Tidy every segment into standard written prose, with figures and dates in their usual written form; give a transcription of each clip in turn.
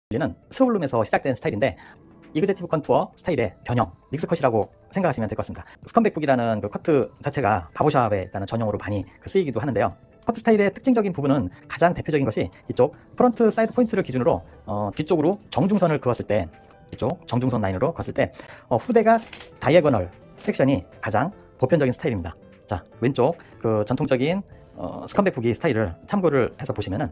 는 스홀룸에서 시작된 스타일인데 이그제티브 컨투어 스타일의 변형, 믹스컷이라고 생각하시면 될 것 같습니다. 스컨백북이라는 그 커트 자체가 바보샵에 일단은 전용으로 많이 쓰이기도 하는데요. 커트 스타일의 특징적인 부분은 가장 대표적인 것이 이쪽 프런트 사이드 포인트를 기준으로 뒤쪽으로 정중선을 그었을 때, 이쪽 정중선 라인으로 그었을 때 후대가 다이애고널 섹션이 가장 보편적인 스타일입니다. 자, 왼쪽 그 전통적인 스컨백북이 스타일을 참고를 해서 보시면은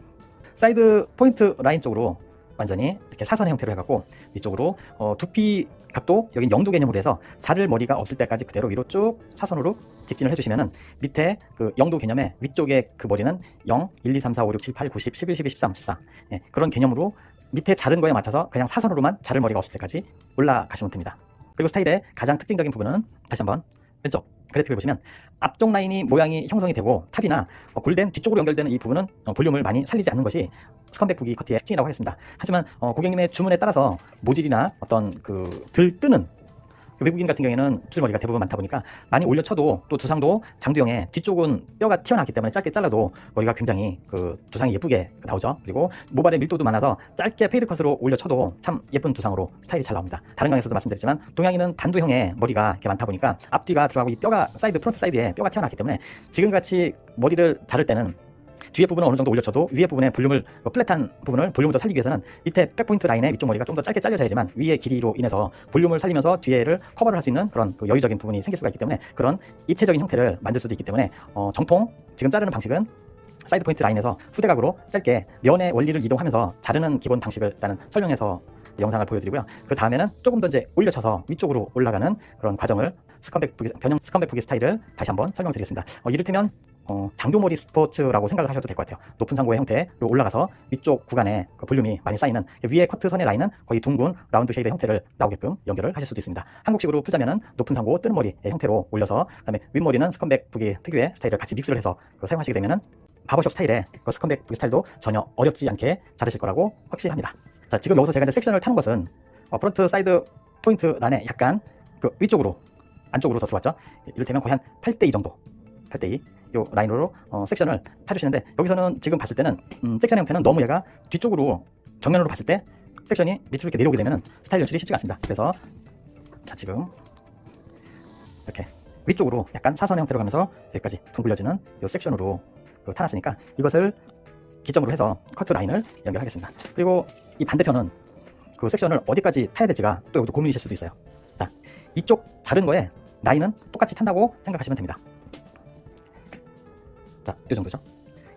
사이드 포인트 라인 쪽으로 완전히 이렇게 사선의 형태로 해갖고 위쪽으로 두피 각도 여기 0도 개념으로 해서 자를 머리가 없을 때까지 그대로 위로 쭉 사선으로 직진을 해주시면은 밑에 그 0도 개념의 위쪽에 그 머리는 0, 1, 2, 3, 4, 5, 6, 7, 8, 9, 10, 11, 12, 13, 14 그런 개념으로 밑에 자른 거에 맞춰서 그냥 사선으로만 자를 머리가 없을 때까지 올라가시면 됩니다. 그리고 스타일의 가장 특징적인 부분은 다시 한번 왼쪽 그래픽을 보시면 앞쪽 라인이 모양이 형성이 되고 탑이나 골덴 뒤쪽으로 연결되는 이 부분은 볼륨을 많이 살리지 않는 것이 스컨백북이 커트의 특징이라고 하겠습니다. 하지만 고객님의 주문에 따라서 모질이나 어떤 그 들뜨는 외국인 같은 경우에는 줄머리가 대부분 많다 보니까 많이 올려쳐도 또 두상도 장두형의 뒤쪽은 뼈가 튀어나왔기 때문에 짧게 잘라도 머리가 굉장히 그 두상이 예쁘게 나오죠. 그리고 모발의 밀도도 많아서 짧게 페이드 컷으로 올려쳐도 참 예쁜 두상으로 스타일이 잘 나옵니다. 다른 강에서도 말씀드렸지만 동양인은 단두형의 머리가 이렇게 많다 보니까 앞뒤가 들어가고 이 뼈가 사이드 프론트 사이드에 뼈가 튀어나왔기 때문에 지금같이 머리를 자를 때는 뒤에 부분은 어느 정도 올려쳐도 위에 부분의 볼륨을 플랫한 부분을 볼륨을 더 살리기 위해서는 밑에 백포인트 라인의 위쪽 머리가 좀 더 짧게 잘려져야지만 위의 길이로 인해서 볼륨을 살리면서 뒤에를 커버를 할 수 있는 그런 그 여유적인 부분이 생길 수가 있기 때문에 그런 입체적인 형태를 만들 수도 있기 때문에 정통 지금 자르는 방식은 사이드 포인트 라인에서 후대각으로 짧게 면의 원리를 이동하면서 자르는 기본 방식을 일단은 설명해서 영상을 보여드리고요. 그 다음에는 조금 더 이제 올려쳐서 위쪽으로 올라가는 그런 과정을 변형 스컨백북이 스타일을 다시 한번 설명드리겠습니다. 이를테면 장교머리 스포츠라고 생각을 하셔도 될 것 같아요. 높은 상고의 형태로 올라가서 위쪽 구간에 그 볼륨이 많이 쌓이는 위에 커트선의 라인은 거의 둥근 라운드 쉐입의 형태를 나오게끔 연결을 하실 수도 있습니다. 한국식으로 풀자면은 높은 상고 뜨는 머리의 형태로 올려서 그다음에 윗머리는 스컨백북이 특유의 스타일을 같이 믹스를 해서 사용하시게 되면은 바버숍 스타일의 그 스컨백북이 스타일도 전혀 어렵지 않게 자르실 거라고 확신합니다. 자, 지금 여기서 제가 이제 섹션을 타는 것은 프론트 사이드 포인트 란에 약간 그 위쪽으로 안쪽으로 더 들어왔죠. 이를테면 거의 한 8대2 정도, 8대2 요 라인으로 섹션을 타주시는데 여기서는 지금 봤을 때는 섹션 형태는 너무 얘가 뒤쪽으로 정면으로 봤을 때 섹션이 밑으로 이렇게 내려오게 되면 스타일 연출이 쉽지가 않습니다. 그래서 자, 지금 이렇게 위쪽으로 약간 사선 형태로 가면서 여기까지 둥글려지는 요 섹션으로 타놨으니까 이것을 기점으로 해서 커트 라인을 연결하겠습니다. 그리고 이 반대편은 그 섹션을 어디까지 타야 될지가 또 여기도 고민이실 수도 있어요. 자, 이쪽 자른 거에 라인은 똑같이 탄다고 생각하시면 됩니다. 자, 이 정도죠.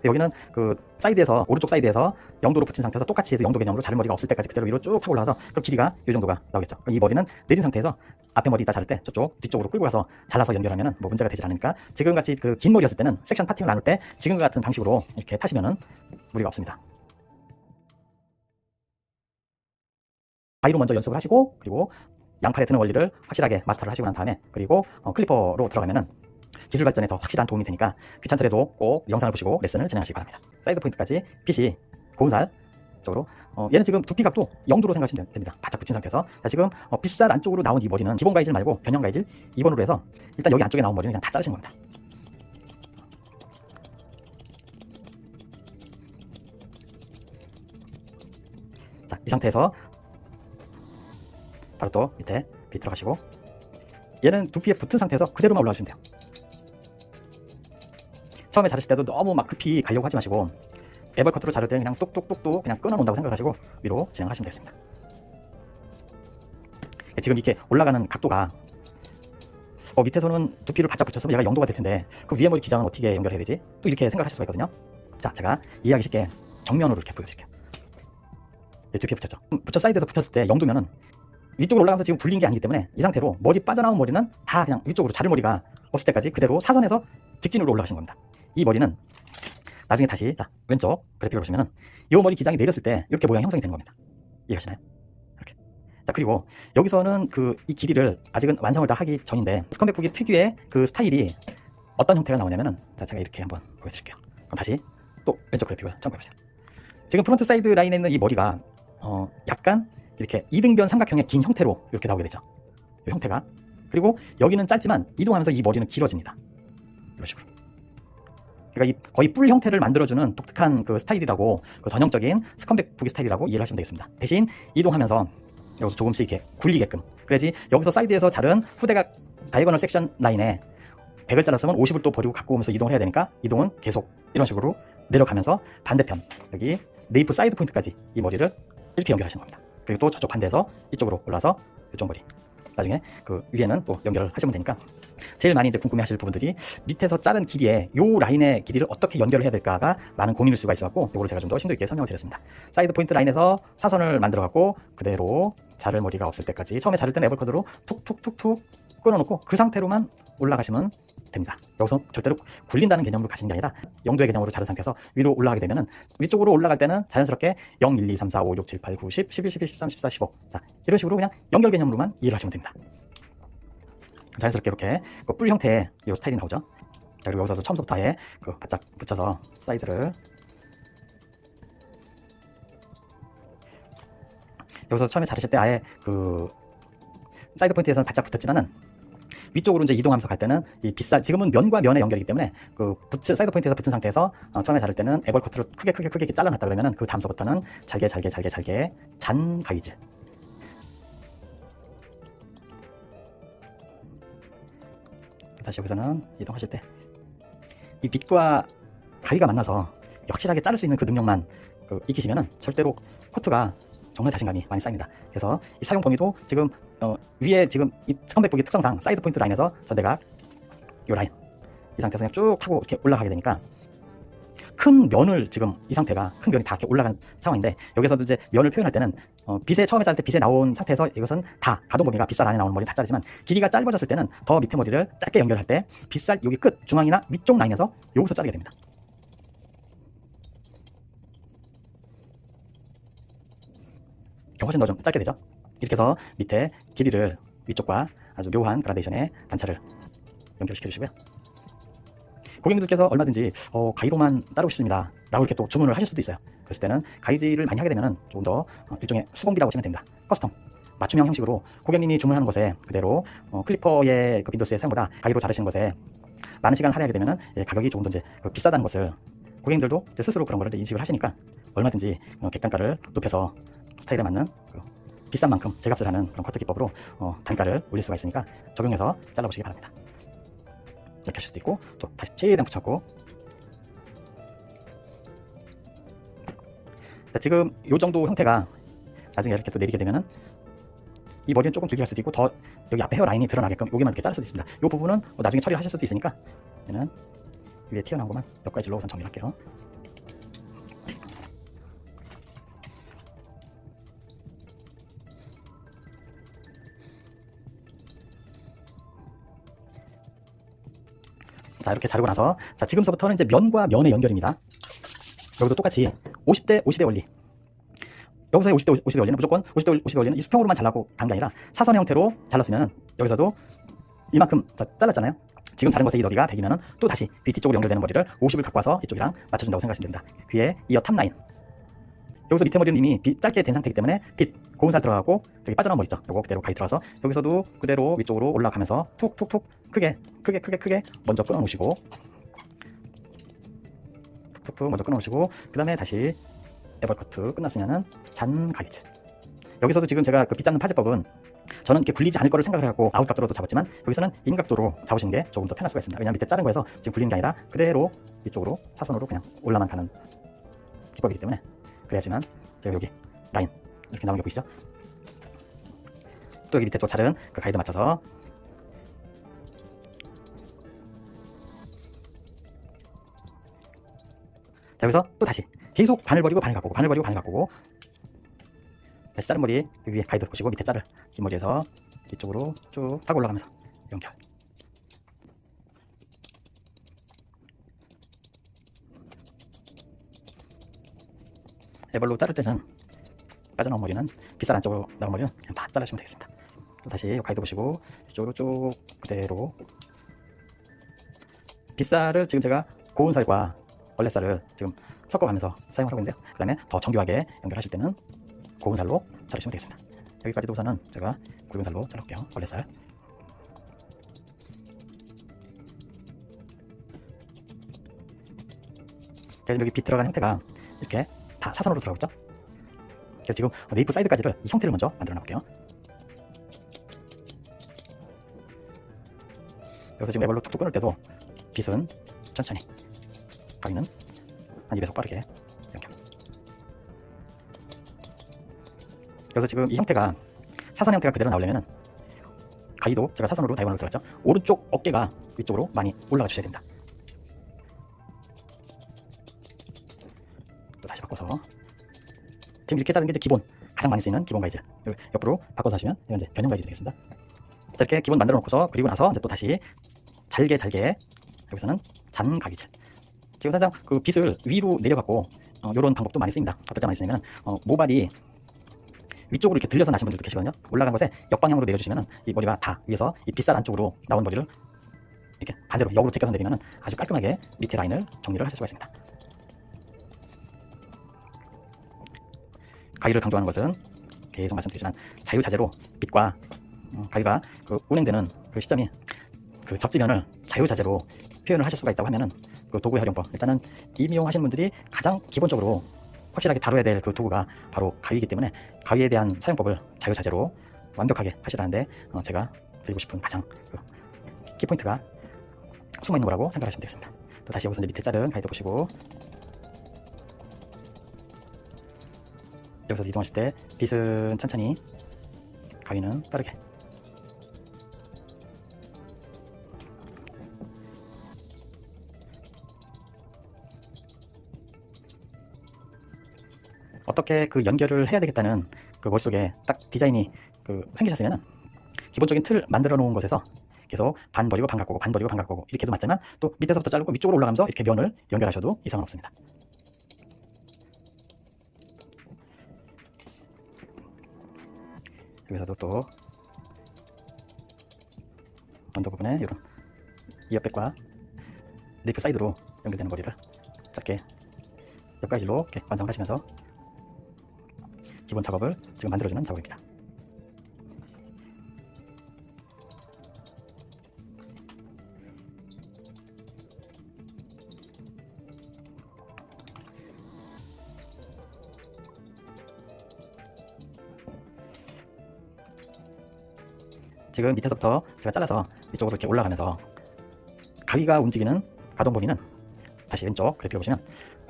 여기는 그 사이드에서 오른쪽 사이드에서 0도로 붙인 상태에서 똑같이 0도 개념으로 자른 머리가 없을 때까지 그대로 위로 쭉 타고 올라가서 그럼 길이가 이 정도가 나오겠죠. 이 머리는 내린 상태에서 앞에 머리 이따 자를 때 저쪽 뒤쪽으로 끌고 가서 잘라서 연결하면은 뭐 문제가 되지 않으니까 지금같이 그 긴 머리였을 때는 섹션 파팅을 나눌 때 지금과 같은 방식으로 이렇게 타시면은 무리가 없습니다. 가위로 먼저 연습을 하시고 그리고 양팔에 드는 원리를 확실하게 마스터를 하시고 난 다음에 그리고 클리퍼로 들어가면은 기술 발전에 더 확실한 도움이 되니까 귀찮더라도 꼭 영상을 보시고 레슨을 진행하시기 바랍니다. 사이드 포인트까지 핏이 고운살 쪽으로 얘는 지금 두피 각도 0도로 생각하시면 됩니다. 바짝 붙인 상태에서 자, 지금 빗살 안쪽으로 나온 이 머리는 기본 가이질 말고 변형 가이질 2번으로 해서 일단 여기 안쪽에 나온 머리는 그냥 다 자르신 겁니다. 자, 이 상태에서 바로 또 밑에 빗 들어가시고 얘는 두피에 붙은 상태에서 그대로만 올라가시면 돼요. 처음에 자르실 때도 너무 막 급히 가려고 하지 마시고 에벌 커트로 자를 때는 그냥 뚝뚝뚝뚝 그냥 끊어놓는다고 생각하시고 위로 진행하시면 되겠습니다. 지금 이렇게 올라가는 각도가 밑에서는 두피를 바짝 붙였으면 얘가 0도가 될 텐데 그 위에 머리 기장은 어떻게 연결해야 되지? 또 이렇게 생각하실 수가 있거든요. 자, 제가 이해하기 쉽게 정면으로 이렇게 보여드릴게요. 두피에 붙였죠. 붙여 사이드에서 붙였을 때 0도면은 위쪽으로 올라가서 지금 굴린 게 아니기 때문에 이 상태로 머리 빠져나온 머리는 다 그냥 위쪽으로 자를 머리가 없을 때까지 그대로 사선에서 직진으로 올라가신 겁니다. 이 머리는 나중에 다시 자, 왼쪽 그래픽을 보시면은 이 머리 기장이 내렸을 때 이렇게 모양이 형성이 되는 겁니다. 이해하시나요? 이렇게. 자, 그리고 여기서는 이 길이를 아직은 완성을 다 하기 전인데 스컨백북이 특유의 그 스타일이 어떤 형태가 나오냐면은 자, 제가 이렇게 한번 보여드릴게요. 그럼 다시 또 왼쪽 그래픽을 참고해보세요. 지금 프론트 사이드 라인에 있는 이 머리가 약간 이렇게 이등변 삼각형의 긴 형태로 이렇게 나오게 되죠. 이 형태가. 그리고 여기는 짧지만 이동하면서 이 머리는 길어집니다. 이런 식으로. 그러니까 이 거의 뿔 형태를 만들어주는 독특한 그 스타일이라고, 그 전형적인 스컨백 보기 스타일이라고 이해를 하시면 되겠습니다. 대신 이동하면서 여기서 조금씩 이렇게 굴리게끔, 그래야지 여기서 사이드에서 자른 후대각 다이거널 섹션 라인에 100을 잘랐으면 50을 또 버리고 갖고 오면서 이동을 해야 되니까, 이동은 계속 이런 식으로 내려가면서 반대편 여기 네이프 사이드 포인트까지 이 머리를 이렇게 연결하시는 겁니다. 그리고 또 저쪽 반대에서 이쪽으로 올라서 이쪽 머리, 나중에 그 위에는 또 연결을 하시면 되니까, 제일 많이 이제 궁금해 하실 부분들이 밑에서 자른 길이에 요 라인의 길이를 어떻게 연결을 해야 될까가 많은 고민일 수가 있어갖고, 요거를 제가 좀 더 심도 있게 설명을 드렸습니다. 사이드 포인트 라인에서 사선을 만들어 갖고 그대로 자를 머리가 없을 때까지, 처음에 자를 때는 애벌커드로 툭툭툭툭 끊어놓고 그 상태로만 올라가시면 됩니다. 여기서 절대로 굴린다는 개념으로 가시는 게 아니라 영도의 개념으로 자른 상태에서 위로 올라가게 되면은, 위쪽으로 올라갈 때는 자연스럽게 0, 1, 2, 3, 4, 5, 6, 7, 8, 9, 10, 11, 12, 13, 14, 15 자, 이런 식으로 그냥 연결 개념으로만 이해를 하시면 됩니다. 자연스럽게 이렇게 그 뿔 형태의 이 스타일이 나오죠. 자, 그리고 여기서도 처음부터 아예 그 바짝 붙여서 사이드를, 여기서 처음에 자르실 때 아예 그 사이드 포인트에서는 바짝 붙었지만은 위쪽으로 이제 이동하면서 갈 때는 이 지금은 면과 면의 연결이기 때문에 그 사이드 포인트에서 붙은 상태에서 처음에 자를 때는 애벌 커트를 크게 이렇게 잘라놨다 그러면은, 그 다음서부터는 잘게 잔 가위질, 다시 여기서는 이동하실 때 이 빛과 가위가 만나서 확실하게 자를 수 있는 그 능력만 익히시면은 절대로 커트가 정말 자신감이 많이 쌓입니다. 그래서 이 사용 범위도 지금 위에 지금 이 스컨백 보기 특성상 사이드 포인트 라인에서 내가 이 라인 이 상태에서 그냥 쭉 하고 이렇게 올라가게 되니까, 큰 면을 지금 이 상태가 큰 면이 다 이렇게 올라간 상황인데, 여기서도 이제 면을 표현할 때는 빛에 처음에 자를 때 빛에 나온 상태에서 이것은 다 가동 범위가 빗살 안에 나오는 머리 다 자르지만, 길이가 짧아졌을 때는 더 밑에 머리를 짧게 연결할 때 빗살 여기 끝 중앙이나 위쪽 라인에서 여기서 자르게 됩니다. 훨씬 더 좀 짧게 되죠. 이렇게 해서 밑에 길이를 위쪽과 아주 묘한 그라데이션의 단차를 연결시켜 주시고요. 고객님들께서 얼마든지 가위로만 자르고 싶습니다 라고 이렇게 또 주문을 하실 수도 있어요. 그랬을 때는 가위질을 많이 하게 되면 조금 더 일종의 수공비라고 보시면 됩니다. 커스텀 맞춤형 형식으로 고객님이 주문하는 것에 그대로 클리퍼의 그 빈도수의 사용보다 가위로 자르시는 것에 많은 시간을 할애하게 되면 가격이 조금 더 이제 비싸다는 것을 고객님들도 이제 스스로 그런 거를 인식을 하시니까, 얼마든지 객단가를 높여서 스타일에 맞는 비싼 만큼 제값을 하는 그런 커트 기법으로 단가를 올릴 수가 있으니까 적용해서 잘라보시기 바랍니다. 이렇게 하실 수도 있고, 또 다시 최대한 붙였고, 자, 지금 이 정도 형태가 나중에 이렇게 또 내리게 되면은 이 머리는 조금 길게 할 수도 있고, 더 여기 앞에 헤어라인이 드러나게끔 여기만 이렇게 자를 수도 있습니다. 이 부분은 나중에 처리를 하실 수도 있으니까, 얘는 위에 튀어나온 것만 몇 가지로 우선 정리를 할게요. 자, 이렇게 자르고 나서, 자, 지금서부터는 이제 면과 면의 연결입니다. 여기도 똑같이 50대 50의 원리. 여기서의 50대 50의 원리는 무조건 50대 50의 원리는 이 수평으로만 잘라고 간 게 아니라 사선 형태로 잘랐으면 여기서도 이만큼 잘랐잖아요. 지금 자른 것의 이 너비가 100이면 또 다시 귀 뒤쪽으로 연결되는 머리를 50을 갖고 와서 이쪽이랑 맞춰준다고 생각하시면 됩니다. 귀에 이어 탑라인. 여기서 밑에 머리는 이미 짧게 된 상태이기 때문에 고운살 들어가고 여기 빠져나온 머리 있죠. 요거 그대로 가위 들어가서 여기서도 그대로 위쪽으로 올라가면서 툭툭툭 크게 먼저 끊어놓으시고, 툭툭툭 먼저 끊어놓으시고, 그 다음에 다시 애벌커트 끝났으면은 잔 가위질. 여기서도 지금 제가 그 빗잡는 파지법은 저는 이렇게 굴리지 않을 거를 생각을 해갖고 아웃 각도로도 잡았지만, 여기서는 인 각도로 잡으시는 게 조금 더 편할 수가 있습니다. 왜냐면 밑에 자른 거에서 지금 굴리는 게 아니라 그대로 이쪽으로 사선으로 그냥 올라만 가는 기법이기 때문에, 그래야지만 제가 여기 라인 이렇게 나온 게 보이시죠? 또 여기 밑에 또 자른 그 가이드 맞춰서 자, 여기서 또 다시 계속 바늘 버리고 바늘 갖고 바늘 버리고 바늘 갖고, 다시 자른 머리 여기 위에 가이드 보시고 밑에 자를 긴 머리에서 이쪽으로 쭉 타고 올라가면서 연결. 애벌로 자를 때는 빠져나온 머리는 빗살 안쪽으로 나온 머리는 그냥 다 잘라주시면 되겠습니다. 또 다시 가이드 보시고 이쪽으로 쭉 그대로 빗살을 지금 제가 고운살과 원래살을 지금 섞어가면서 사용을 하고 있는데요. 그 다음에 더 정교하게 연결하실 때는 고운살로 자르시면 되겠습니다. 여기까지도 우선은 제가 굵은 살로 자를게요. 원래살. 제가 여기 빛 들어간 형태가 이렇게 다 사선으로 들어가고 있죠. 그래서 지금 네이프 사이드까지를 이 형태를 먼저 만들어 놔볼게요. 여기서 지금 애벌로 툭툭 끊을 때도 빛은 천천히, 가위는 한 2배속 빠르게 이렇게. 그래서 지금 이 형태가 사선 형태가 그대로 나오려면 가위도 제가 사선으로 다이건으로 들어갔죠. 오른쪽 어깨가 위쪽으로 많이 올라가 주셔야 됩니다. 또 다시 바꿔서 지금 이렇게 자른 게 이제 기본, 가장 많이 쓰이는 기본 가이즈. 옆으로 바꿔서 하시면 이건 이제 변형 가이즈 되겠습니다. 자, 이렇게 기본 만들어 놓고서 그리고 나서 이제 또 다시 잘게 여기서는 잔 가이즈. 지금 살짝 그 빗을 위로 내려갖고 이런 방법도 많이 쓰입니다. 어떨 때 많이 쓰냐면 모발이 위쪽으로 이렇게 들려서 나신 분들도 계시거든요. 올라간 것에 역방향으로 내려주시면 이 머리가 다 위에서 이 빗살 안쪽으로 나온 머리를 이렇게 반대로 역으로 제껴서 내리면 아주 깔끔하게 밑에 라인을 정리를 하실 수가 있습니다. 가위를 강조하는 것은 계속 말씀드리지만 자유자재로 빗과 가위가 그 운행되는 그 시점이 그 접지면을 자유자재로 표현을 하실 수가 있다고 하면은 그 도구의 활용법, 일단은 임용하시는 분들이 가장 기본적으로 확실하게 다뤄야 될 그 도구가 바로 가위이기 때문에 가위에 대한 사용법을 자유자재로 완벽하게 하시라는데 제가 드리고 싶은 가장 그 키포인트가 숨어있는 거라고 생각하시면 되겠습니다. 또 다시 여기서 이제 밑에 자른 가위도 보시고, 여기서 이동하실 때 빗은 천천히, 가위는 빠르게. 어떻게 그 연결을 해야 되겠다는 그 머릿속에 딱 디자인이 그 생기셨으면 기본적인 틀 만들어 놓은 곳에서 계속 반 버리고 반 갖고 오고 반 버리고 반 갖고 오고 이렇게 해도 맞지만, 또 밑에서부터 자르고 위쪽으로 올라가면서 이렇게 면을 연결하셔도 이상은 없습니다. 여기서도 또 언더 부분에 이런 이어백과 네이프 사이드로 연결되는 머리를 짧게 옆가지로 이렇게 완성하시면서 기본 작업을 지금 만들어주는 작업입니다. 지금 밑에서부터 제가 잘라서 이쪽으로 이렇게 올라가면서 가위가 움직이는 가동 범위는 다시 왼쪽 그래픽을 보시면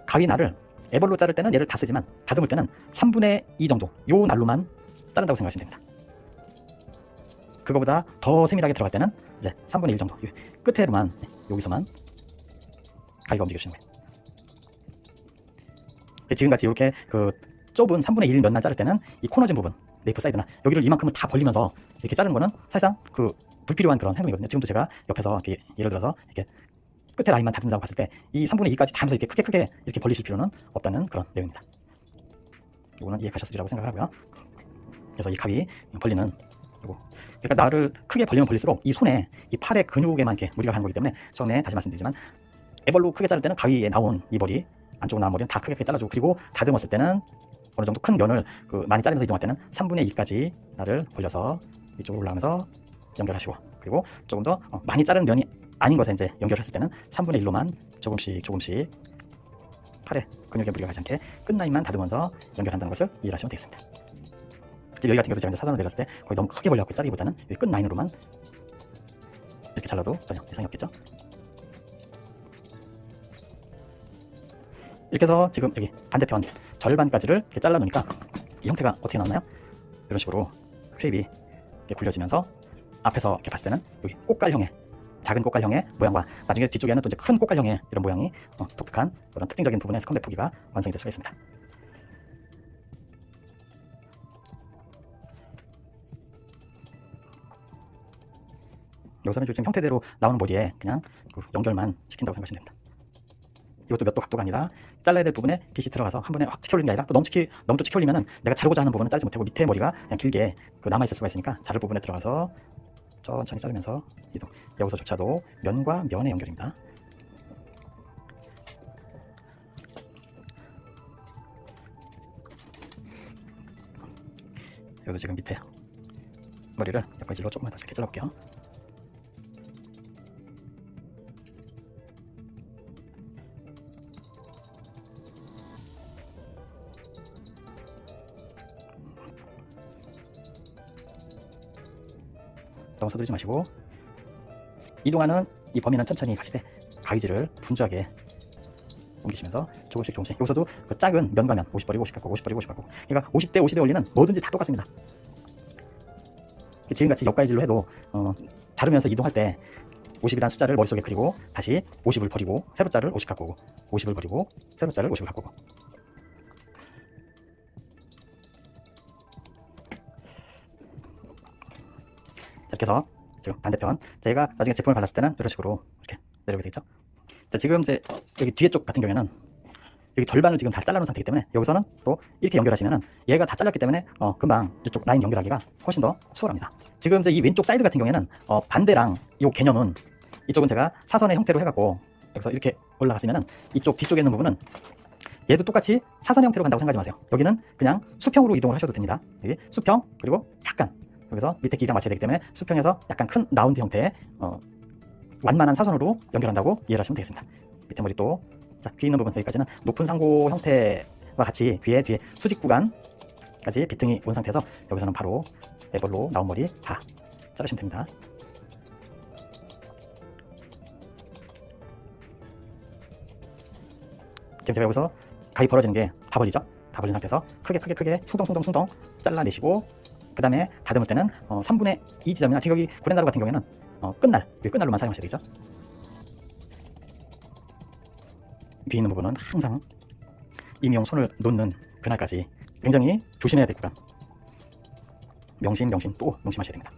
가위 날을 애벌로 자를 때는 얘를 다 쓰지만 다듬을 때는 3분의 2 정도 요 날로만 자른다고 생각하시면 됩니다. 그거보다 더 세밀하게 들어갈 때는 이제 3분의 1 정도 끝에로만, 여기서만 가위가 움직여주시는 거예요. 지금같이 이렇게 그 좁은 3분의 1 몇 날 자를 때는 이 코너진 부분, 네이프 사이드나 여기를 이만큼을 다 벌리면서 이렇게 자르는 거는 사실상 그 불필요한 그런 행동이거든요. 지금도 제가 옆에서 이렇게 예를 들어서 이렇게 끝에 라인만 다듬는다고 봤을 때 이 3분의 2까지 다 하면서 이렇게 크게 이렇게 벌리실 필요는 없다는 그런 내용입니다. 이거는 이해가셨으리라고 생각을 하고요. 그래서 이 가위 벌리는 요거, 그러니까 날을 크게 벌리면 벌릴수록 이 손에, 이 팔의 근육에만 이렇게 무리가 가는 거기 때문에 처음에 다시 말씀드리지만 애벌로 크게 자를 때는 가위에 나온 이 머리, 안쪽으로 나온 머리는 다 크게 잘라주고, 그리고 다듬었을 때는 어느 정도 큰 면을 그 많이 자르면서 이동할 때는 3분의 2까지 날을 벌려서 이쪽으로 올라가면서 연결하시고, 그리고 조금 더 많이 자른 면이 아닌 것에 이제 연결했을 때는 3분의 1로만 조금씩 팔에 근육에 무리가 가지 않게 끝라인만 다듬으면서 연결한다는 것을 이해하시면 되겠습니다. 여기 같은 경우도 제가 이제 사선으로 내렸을 때 거의 너무 크게 벌려갖고 자르기보다는 여기 끝라인으로만 이렇게 잘라도 전혀 이상이 없겠죠. 이렇게 해서 지금 여기 반대편 절반까지를 이렇게 잘라 놓으니까 이 형태가 어떻게 나오나요? 이런 식으로 쉐입이 이렇게 굴려지면서 앞에서 이렇게 봤을 때는 여기 꽃갈형의, 작은 꽃갈형의 모양과 나중에 뒤쪽에는 또 이제 큰 꽃갈형의 이런 모양이 독특한 그런 특징적인 부분의 스컨백 포기가 완성이 될 수가 있습니다. 여기서는 지금 형태대로 나오는 머리에 그냥 그 연결만 시킨다고 생각하시면 됩니다. 이것도 몇 도 각도가 아니라 잘라야 될 부분에 빗이 들어가서 한 번에 확 치켜 올리는 게 아니라 또 너무 또 치켜 올리면은 내가 자르고자 하는 부분은 자르지 못하고 밑에 머리가 그냥 길게 그 남아 있을 수가 있으니까 자를 부분에 들어가서 천천히 자르면서 이동. 여기서조차도 면과 면의 연결입니다. 여기도 지금 밑에 머리를 옆가지로 조금만 더 이렇게 잘라볼게요. 너무 서두르지 마시고 이동하는 이 범위는 천천히 가시되 가위질을 분주하게 옮기시면서 조금씩 여기서도 그 작은 면과면 50벌이고 50 갖고 50벌이고 50 갖고 그러니까 50대 50에 올리는 뭐든지 다 똑같습니다. 지금같이 옆가위질로 해도 자르면서 이동할 때 50이라는 숫자를 머릿속에 그리고 다시 50을 버리고 세로자를 50 갖고 오고 50을 버리고 세로자를 50을 갖고 오고 이렇게 해서 지금 반대편 제가 나중에 제품을 발랐을 때는 이런 식으로 이렇게 내려오게 되겠죠. 자, 지금 이제 여기 뒤에 쪽 같은 경우에는 여기 절반을 지금 다 잘라놓은 상태이기 때문에 여기서는 또 이렇게 연결하시면은 얘가 다 잘렸기 때문에 금방 이쪽 라인 연결하기가 훨씬 더 수월합니다. 지금 이제 이 왼쪽 사이드 같은 경우에는 반대랑 이 개념은 이쪽은 제가 사선의 형태로 해갖고 여기서 이렇게 올라갔으면은 이쪽 뒤쪽에 있는 부분은 얘도 똑같이 사선의 형태로 간다고 생각하지 마세요. 여기는 그냥 수평으로 이동을 하셔도 됩니다. 여기 수평 그리고 약간 여기서 밑에 길이랑 맞춰야 되기 때문에 수평에서 약간 큰 라운드 형태의 완만한 사선으로 연결한다고 이해를 하시면 되겠습니다. 밑에 머리 또 자, 귀 있는 부분 여기까지는 높은 상고 형태와 같이 귀에 뒤에 수직 구간까지 비등이 온 상태에서 여기서는 바로 애벌로 나온 머리 다 자르시면 됩니다. 지금 제가 여기서 가위 벌어지는 게 다 벌리죠? 다 벌린 상태에서 크게 숭덩 잘라내시고 그 다음에 다듬을 때는 3분의 2 지점이나 지금 여기 구레나루 같은 경우에는 끝날로만 사용하셔야 되죠. 뒤에 있는 부분은 항상 임의용 손을 놓는 그날까지 굉장히 조심해야 될 구간. 명심 또 명심하셔야 됩니다.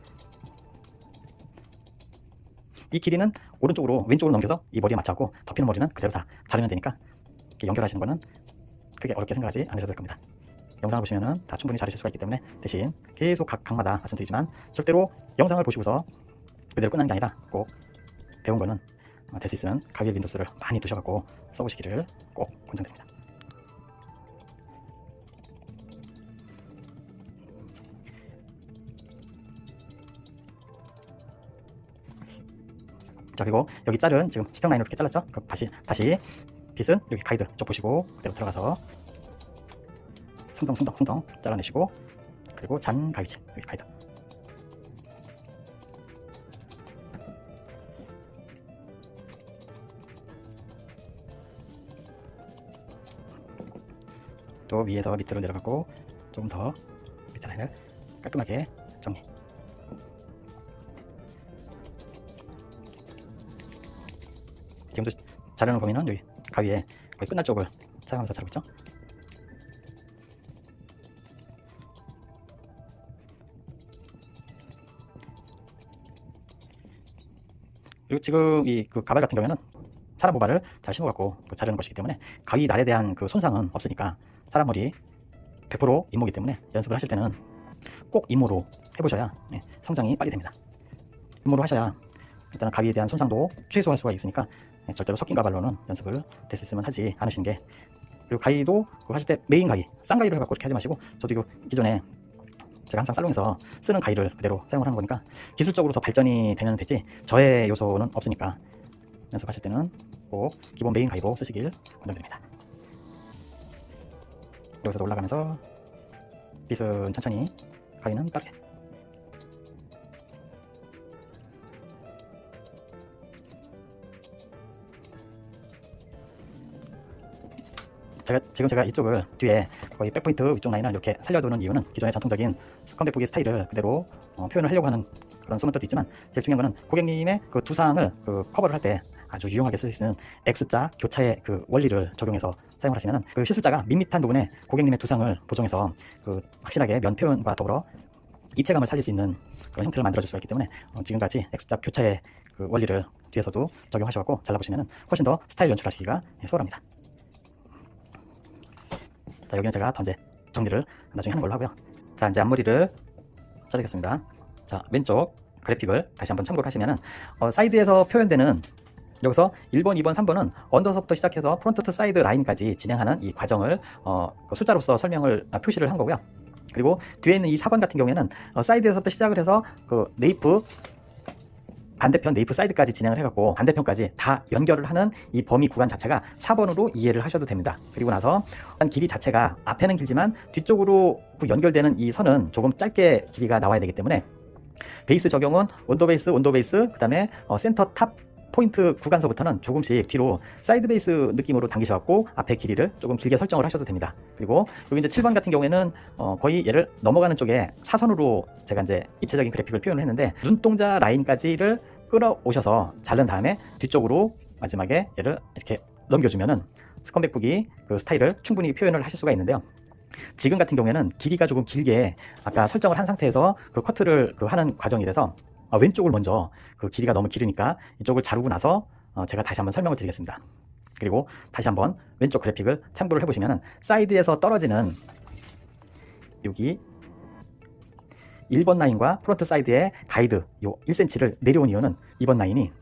이 길이는 오른쪽으로 왼쪽으로 넘겨서 이 머리에 맞춰갖고 덮이는 머리는 그대로 다 자르면 되니까 이렇게 연결하시는 거는 크게 어렵게 생각하지 않으셔도 될 겁니다. 영상을 보시면은 다 충분히 자르실 수가 있기 때문에 대신 계속 각마다 말씀드리지만 절대로 영상을 보시고서 그대로 끝나는 게 아니라 꼭 배운 거는 될 수 있으면 가위에 윈도스를 많이 두셔갖고 써보시기를 꼭 권장드립니다. 자, 그리고 여기 짤은 지금 수평 라인으로 이렇게 잘랐죠? 그럼 다시 빗은 여기 가이드 쪽 보시고 그대로 들어가서 숭덩 잘라내시고 그리고 잔 가위질 여기 가이드 또 위에서 밑으로 내려가고 조금 더 밑에 라인을 깔끔하게 정리. 지금도 자르는 범위는 여기 가위에 거의 끝날 쪽을 사용하면서 자르고 있죠. 그리고 지금 이 그 가발 같은 경우에는 사람 모발을 잘 심어갖고 자르는 것이기 때문에 가위 날에 대한 그 손상은 없으니까 사람 머리 100% 임모기 때문에 연습을 하실 때는 꼭 임모로 해보셔야 성장이 빨리 됩니다. 임모로 하셔야 일단은 가위에 대한 손상도 최소화할 수가 있으니까 절대로 섞인 가발로는 연습을 될 수 있으면 하지 않으시는 게. 그리고 가위도 하실 때 메인 가위, 싼 가위를 해갖고 이렇게 하지 마시고 저도 이거 기존에 제가 항상 살롱에서 쓰는 가위를 그대로 사용을 하는 거니까 기술적으로 더 발전이 되면 되지 저의 요소는 없으니까 연습하실 때는 꼭 기본 메인 가위로 쓰시길 권장드립니다. 여기서도 올라가면서 빗은 천천히 가위는 빠르게. 지금 제가 이쪽을 뒤에 거의 백포인트 위쪽 라인을 이렇게 살려두는 이유는 기존의 전통적인 스컨백보기 스타일을 그대로 표현을 하려고 하는 그런 속는 뜻도 있지만 제일 중요한 거는 고객님의 그 두상을 커버를 할 때 아주 유용하게 쓸 수 있는 X자 교차의 그 원리를 적용해서 사용을 하시면은 그 시술자가 밋밋한 부분에 고객님의 두상을 보정해서 그 확실하게 면 표현과 더불어 입체감을 살릴 수 있는 그런 형태를 만들어줄 수가 있기 때문에 지금까지 X자 교차의 그 원리를 뒤에서도 적용하셔서 잘라보시면은 훨씬 더 스타일 연출하시기가 수월합니다. 자, 여기는 제가 더 이제 정리를 나중에 하는 걸로 하고요. 자, 이제 앞머리를 자르겠습니다. 자, 왼쪽 그래픽을 다시 한번 참고를 하시면은 사이드에서 표현되는 여기서 1번, 2번, 3번은 언더서부터 시작해서 프론트 투 사이드 라인까지 진행하는 이 과정을 그 숫자로서 설명을 표시를 한 거고요. 그리고 뒤에 있는 이 4번 같은 경우에는 사이드에서부터 시작을 해서 그 네이프 반대편 네이프 사이드까지 진행을 해갖고 반대편까지 다 연결을 하는 이 범위 구간 자체가 4번으로 이해를 하셔도 됩니다. 그리고 나서 길이 자체가 앞에는 길지만 뒤쪽으로 연결되는 이 선은 조금 짧게 길이가 나와야 되기 때문에 베이스 적용은 온도 베이스, 그 다음에 센터 탑 포인트 구간서부터는 조금씩 뒤로 사이드 베이스 느낌으로 당기셔갖고 앞에 길이를 조금 길게 설정을 하셔도 됩니다. 그리고 여기 이제 7번 같은 경우에는 거의 얘를 넘어가는 쪽에 사선으로 제가 이제 입체적인 그래픽을 표현을 했는데 눈동자 라인까지를 끌어오셔서 자른 다음에 뒤쪽으로 마지막에 얘를 이렇게 넘겨주면은 스컨백북이 그 스타일을 충분히 표현을 하실 수가 있는데요. 지금 같은 경우에는 길이가 조금 길게 아까 설정을 한 상태에서 그 커트를 하는 과정이라서 왼쪽을 먼저 그 길이가 너무 길으니까 이쪽을 자르고 나서 제가 다시 한번 설명을 드리겠습니다. 그리고 다시 한번 왼쪽 그래픽을 참고를 해보시면 사이드에서 떨어지는 여기 1번 라인과 프론트 사이드의 가이드 요 1cm를 내려온 이유는 2번 라인이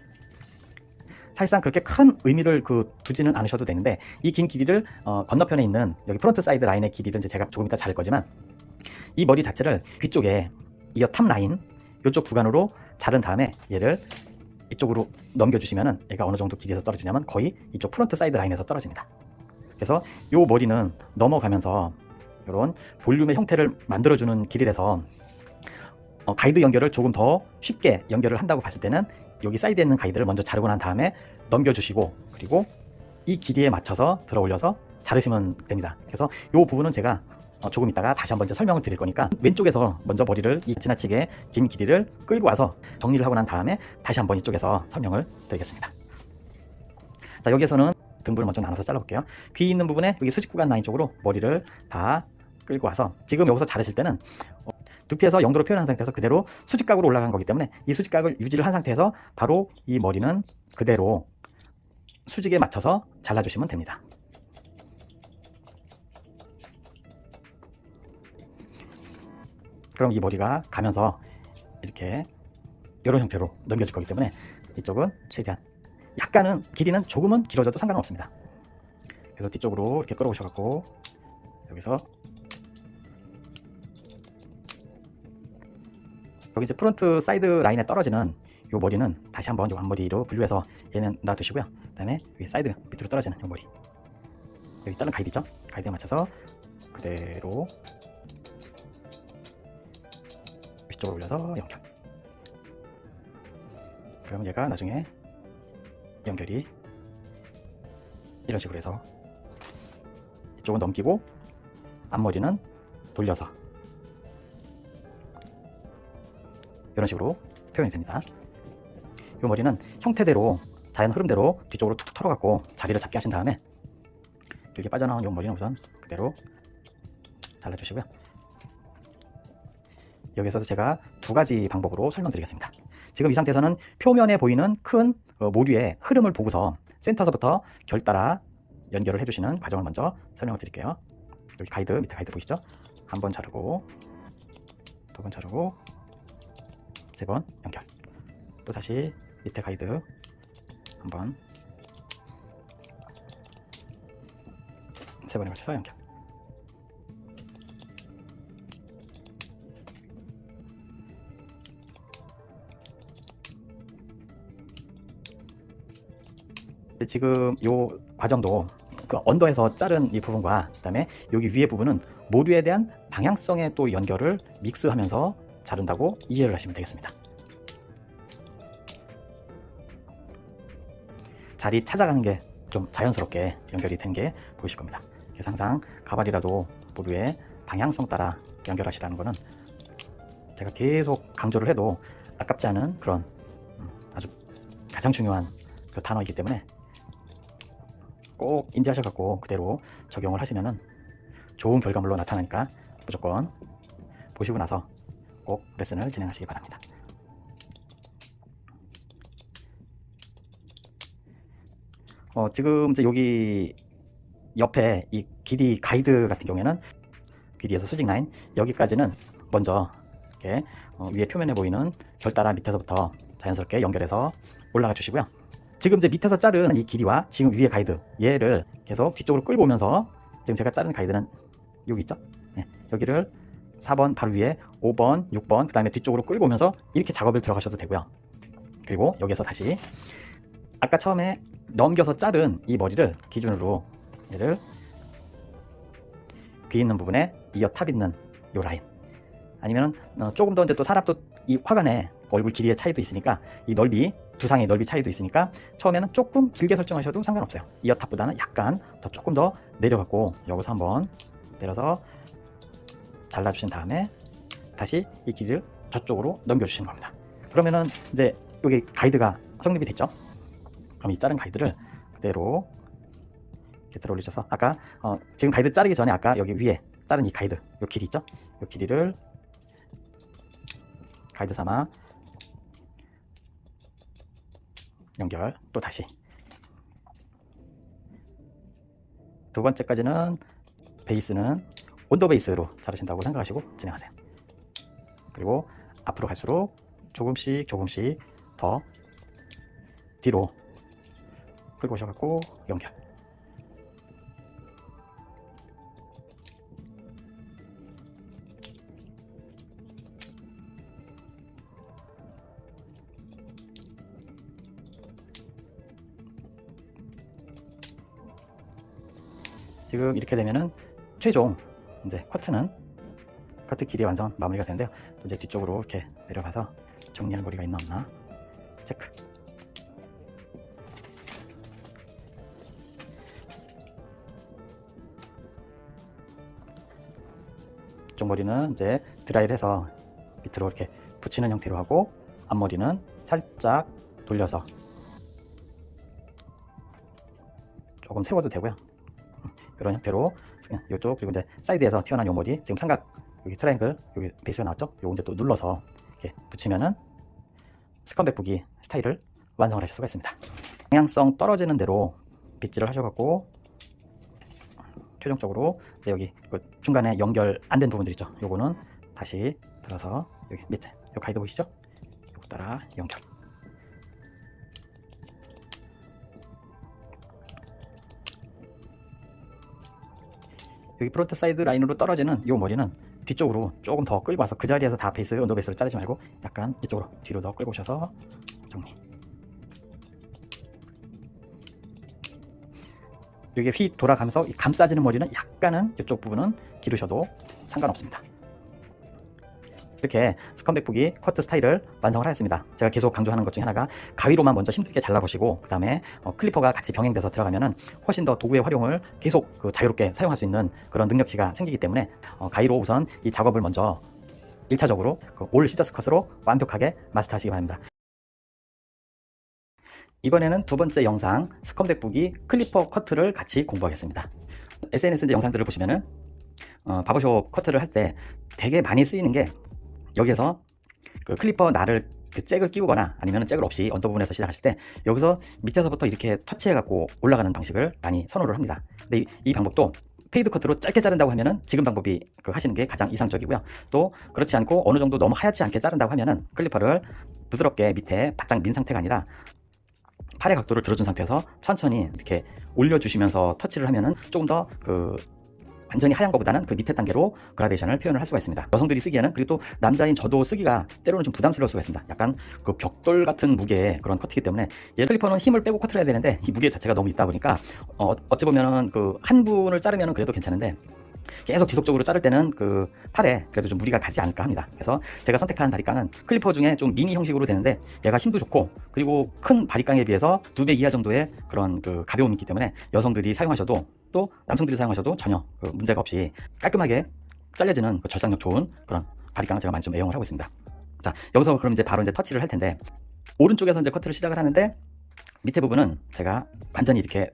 사실상 그렇게 큰 의미를 두지는 않으셔도 되는데 이 긴 길이를 건너편에 있는 여기 프론트 사이드 라인의 길이를 이제 제가 조금 이따 자를 거지만 이 머리 자체를 뒤쪽에 이어 탑 라인 이쪽 구간으로 자른 다음에 얘를 이쪽으로 넘겨주시면은 얘가 어느 정도 길이에서 떨어지냐면 거의 이쪽 프론트 사이드 라인에서 떨어집니다. 그래서 이 머리는 넘어가면서 이런 볼륨의 형태를 만들어주는 길이라서 가이드 연결을 조금 더 쉽게 연결을 한다고 봤을 때는 여기 사이드에 있는 가이드를 먼저 자르고 난 다음에 넘겨주시고 그리고 이 길이에 맞춰서 들어 올려서 자르시면 됩니다. 그래서 이 부분은 제가 조금 있다가 다시 한번 설명을 드릴 거니까 왼쪽에서 먼저 머리를 이 지나치게 긴 길이를 끌고 와서 정리를 하고 난 다음에 다시 한번 이쪽에서 설명을 드리겠습니다. 자, 여기에서는 등분을 먼저 나눠서 잘라볼게요. 귀 있는 부분에 여기 수직 구간 라인 쪽으로 머리를 다 끌고 와서 지금 여기서 자르실 때는 두피에서 0도로 표현한 상태에서 그대로 수직각으로 올라간 거기 때문에 이 수직각을 유지를 한 상태에서 바로 이 머리는 그대로 수직에 맞춰서 잘라주시면 됩니다. 그럼 이 머리가 가면서 이렇게 이런 형태로 넘겨질 거기 때문에 이쪽은 최대한 약간은 길이는 조금은 길어져도 상관은 없습니다. 그래서 뒤쪽으로 이렇게 끌어오셔갖고 여기서 여기 이제 프론트 사이드 라인에 떨어지는 이 머리는 다시 한번 이 앞머리로 분류해서 얘는 놔두시고요. 그 다음에 여기 사이드 밑으로 떨어지는 이 머리 여기 자른 가이드 있죠? 가이드에 맞춰서 그대로 위쪽으로 올려서 연결. 그럼 얘가 나중에 연결이 이런 식으로 해서 이쪽은 넘기고 앞머리는 돌려서 이런 식으로 표현이 됩니다. 이 머리는 형태대로 자연 흐름대로 뒤쪽으로 툭툭 털어갖고 자리를 잡게 하신 다음에 길게 빠져나온 이 머리는 우선 그대로 잘라주시고요. 여기서도 제가 두 가지 방법으로 설명드리겠습니다. 지금 이 상태에서는 표면에 보이는 큰 모류의 흐름을 보고서 센터서부터 결 따라 연결을 해주시는 과정을 먼저 설명을 드릴게요. 여기 가이드, 밑에 가이드 보이시죠? 한 번 자르고 두 번 자르고 세 번 연결. 또 다시 밑에 가이드 한 번 세 번에 걸쳐서 연결. 지금 이 과정도 그 언더에서 자른 이 부분과 그 다음에 여기 위에 부분은 모류에 대한 방향성의 또 연결을 믹스하면서 자른다고 이해를 하시면 되겠습니다. 자리 찾아가는 게 좀 자연스럽게 연결이 된 게 보이실 겁니다. 그래서 항상 가발이라도 모류의 방향성 따라 연결하시라는 거는 제가 계속 강조를 해도 아깝지 않은 그런 아주 가장 중요한 그 단어이기 때문에 꼭 인지하셔갖고 그대로 적용을 하시면은 좋은 결과물로 나타나니까 무조건 보시고 나서 꼭 레슨을 진행하시기 바랍니다. 지금 이제 여기 옆에 이 길이 가이드 같은 경우에는 길이에서 수직 라인 여기까지는 먼저 이렇게 위에 표면에 보이는 결 따라 밑에서부터 자연스럽게 연결해서 올라가 주시고요. 지금 이제 밑에서 자른 이 길이와 지금 위에 가이드 얘를 계속 뒤쪽으로 끌고 오면서 지금 제가 자른 가이드는 여기 있죠? 네, 여기를 4번 바로 위에 5번, 6번 그 다음에 뒤쪽으로 끌고 오면서 이렇게 작업을 들어가셔도 되고요. 그리고 여기서 다시 아까 처음에 넘겨서 자른 이 머리를 기준으로 얘를 귀 있는 부분에 이어 탑 있는 이 라인 아니면 조금 더 이제 또 사람도 이 화관의 얼굴 길이의 차이도 있으니까 이 넓이, 두상의 넓이 차이도 있으니까 처음에는 조금 길게 설정하셔도 상관없어요. 이어탑보다는 약간 더 조금 더 내려갖고 여기서 한번 내려서 잘라주신 다음에 다시 이 길이를 저쪽으로 넘겨주시는 겁니다. 그러면은 이제 여기 가이드가 성립이 됐죠. 그럼 이 자른 가이드를 그대로 이렇게 들어 올리셔서 아까 지금 가이드 자르기 전에 아까 여기 위에 자른 이 가이드 요 길이 있죠. 요 길이를 가이드 삼아 연결, 또 다시 두 번째까지는 베이스는 온도 베이스로 자르신다고 생각하시고 진행하세요. 그리고 앞으로 갈수록 조금씩 더 뒤로 끌고 오셔갖고 연결. 지금 이렇게 되면은 최종 이제 커트 길이 완성 마무리가 되는데요. 또 이제 뒤쪽으로 이렇게 내려가서 정리할 머리가 있나 없나 체크. 이쪽 머리는 이제 드라이를 해서 밑으로 이렇게 붙이는 형태로 하고, 앞머리는 살짝 돌려서 조금 세워도 되고요. 이런 형태로 이쪽, 그리고 이제 사이드에서 튀어나온 요 머리, 지금 삼각 여기 트라이앵글 여기 베이스가 나왔죠. 요거 이제 또 눌러서 이렇게 붙이면은 스컨백 부기 스타일을 완성을 하실 수가 있습니다. 방향성 떨어지는 대로 빗질을 하셔갖고 최종적으로 이제 여기 중간에 연결 안 된 부분들 있죠. 요거는 다시 들어서 여기 밑에 요 가이드 보이시죠? 요거 따라 연결. 여기 프론트 사이드 라인으로 떨어지는 이 머리는 뒤쪽으로 조금 더 끌고 와서 그 자리에서 다 베이스, 언더 베이스를 자르지 말고 약간 이쪽으로 뒤로 더 끌고 오셔서 정리. 이게 휘 돌아가면서 감싸지는 머리는 약간은 이쪽 부분은 기르셔도 상관없습니다. 이렇게 스컨백 부기 커트 스타일을 완성을 하였습니다. 제가 계속 강조하는 것 중에 하나가 가위로만 먼저 힘들게 잘라보시고 그 다음에 클리퍼가 같이 병행돼서 들어가면은 훨씬 더 도구의 활용을 계속 자유롭게 사용할 수 있는 그런 능력치가 생기기 때문에 가위로 우선 이 작업을 먼저 1차적으로 올 시저스 컷으로 완벽하게 마스터하시기 바랍니다. 이번에는 두 번째 영상 스컨백 부기 클리퍼 커트를 같이 공부하겠습니다. SNS 영상들을 보시면은 바버숍 커트를 할 때 되게 많이 쓰이는 게 여기에서 그 클리퍼 날을 잭을 끼우거나 아니면 잭을 없이 언더 부분에서 시작하실 때 여기서 밑에서부터 이렇게 터치해 갖고 올라가는 방식을 많이 선호를 합니다. 근데 이 방법도 페이드 커트로 짧게 자른다고 하면은 지금 방법이 하시는 게 가장 이상적이고요. 또 그렇지 않고 어느 정도 너무 하얗지 않게 자른다고 하면은 클리퍼를 부드럽게 밑에 바짝 민 상태가 아니라 팔의 각도를 들어준 상태에서 천천히 이렇게 올려주시면서 터치를 하면은 조금 더 완전히 하얀 것보다는 그 밑에 단계로 그라데이션을 표현을 할 수가 있습니다. 여성들이 쓰기에는, 그리고 또 남자인 저도 쓰기가 때로는 좀 부담스러울 수가 있습니다. 약간 그 벽돌 같은 무게의 그런 커트이기 때문에 얘 클리퍼는 힘을 빼고 커트를 해야 되는데 이 무게 자체가 너무 있다 보니까 어찌 보면은 한 분을 자르면은 그래도 괜찮은데 계속 지속적으로 자를 때는 팔에 그래도 좀 무리가 가지 않을까 합니다. 그래서 제가 선택한 바리깡은 클리퍼 중에 좀 미니 형식으로 되는데 얘가 힘도 좋고, 그리고 큰 바리깡에 비해서 2배 이하 정도의 그런 가벼움이 있기 때문에 여성들이 사용하셔도 또 남성들이 사용하셔도 전혀 문제가 없이 깔끔하게 잘려지는 절삭력 좋은 그런 바리깡을 제가 많이 좀 애용을 하고 있습니다. 자, 여기서 그럼 이제 바로 터치를 할 텐데, 오른쪽에서 이제 커트를 시작을 하는데 밑에 부분은 제가 완전히 이렇게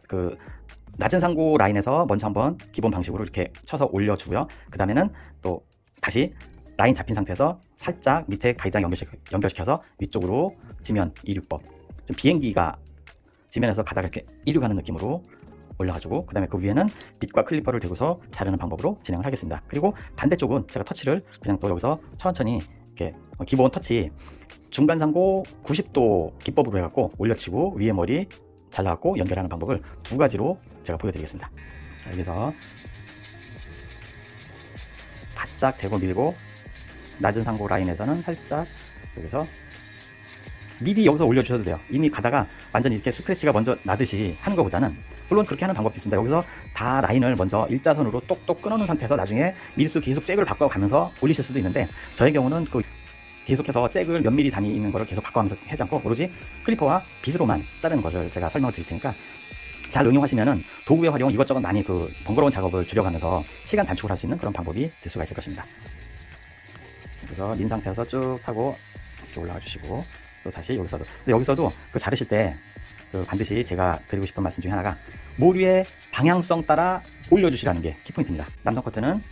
낮은 상고 라인에서 먼저 한번 기본 방식으로 이렇게 쳐서 올려주고요. 그 다음에는 또 다시 라인 잡힌 상태에서 살짝 밑에 가이드랑 연결시켜서 위쪽으로 지면 이륙법, 좀 비행기가 지면에서 가다가 이렇게 이륙하는 느낌으로 올려가지고, 그 다음에 그 위에는 빗과 클리퍼를 대고서 자르는 방법으로 진행을 하겠습니다. 그리고 반대쪽은 제가 터치를 그냥 또 여기서 천천히 이렇게 기본 터치 중간 상고 90도 기법으로 해갖고 올려치고 위에 머리 잘라갖고 연결하는 방법을 두 가지로 제가 보여드리겠습니다. 자, 여기서 바짝 대고 밀고, 낮은 상고 라인에서는 살짝 여기서 미리 여기서 올려주셔도 돼요. 이미 가다가 완전히 이렇게 스크래치가 먼저 나듯이 하는 것보다는, 물론 그렇게 하는 방법도 있습니다. 여기서 다 라인을 먼저 일자선으로 똑똑 끊어놓은 상태에서 나중에 밀수 계속 잭을 바꿔가면서 올리실 수도 있는데, 저의 경우는 계속해서 잭을 몇 미리 단위 있는 거를 계속 바꿔가면서 하지 않고 오로지 클리퍼와 빗으로만 자르는 것을 제가 설명을 드릴 테니까 잘 응용하시면은 도구의 활용 이것저것 많이 그 번거로운 작업을 줄여가면서 시간 단축을 할 수 있는 그런 방법이 될 수가 있을 것입니다. 그래서 린 상태에서 쭉 하고 이렇게 올라가 주시고 또 다시 여기서도 근데 여기서도 그 자르실 때 그 반드시 제가 드리고 싶은 말씀 중에 하나가 모류의 방향성 따라 올려주시라는 게 키포인트입니다. 남성 커트는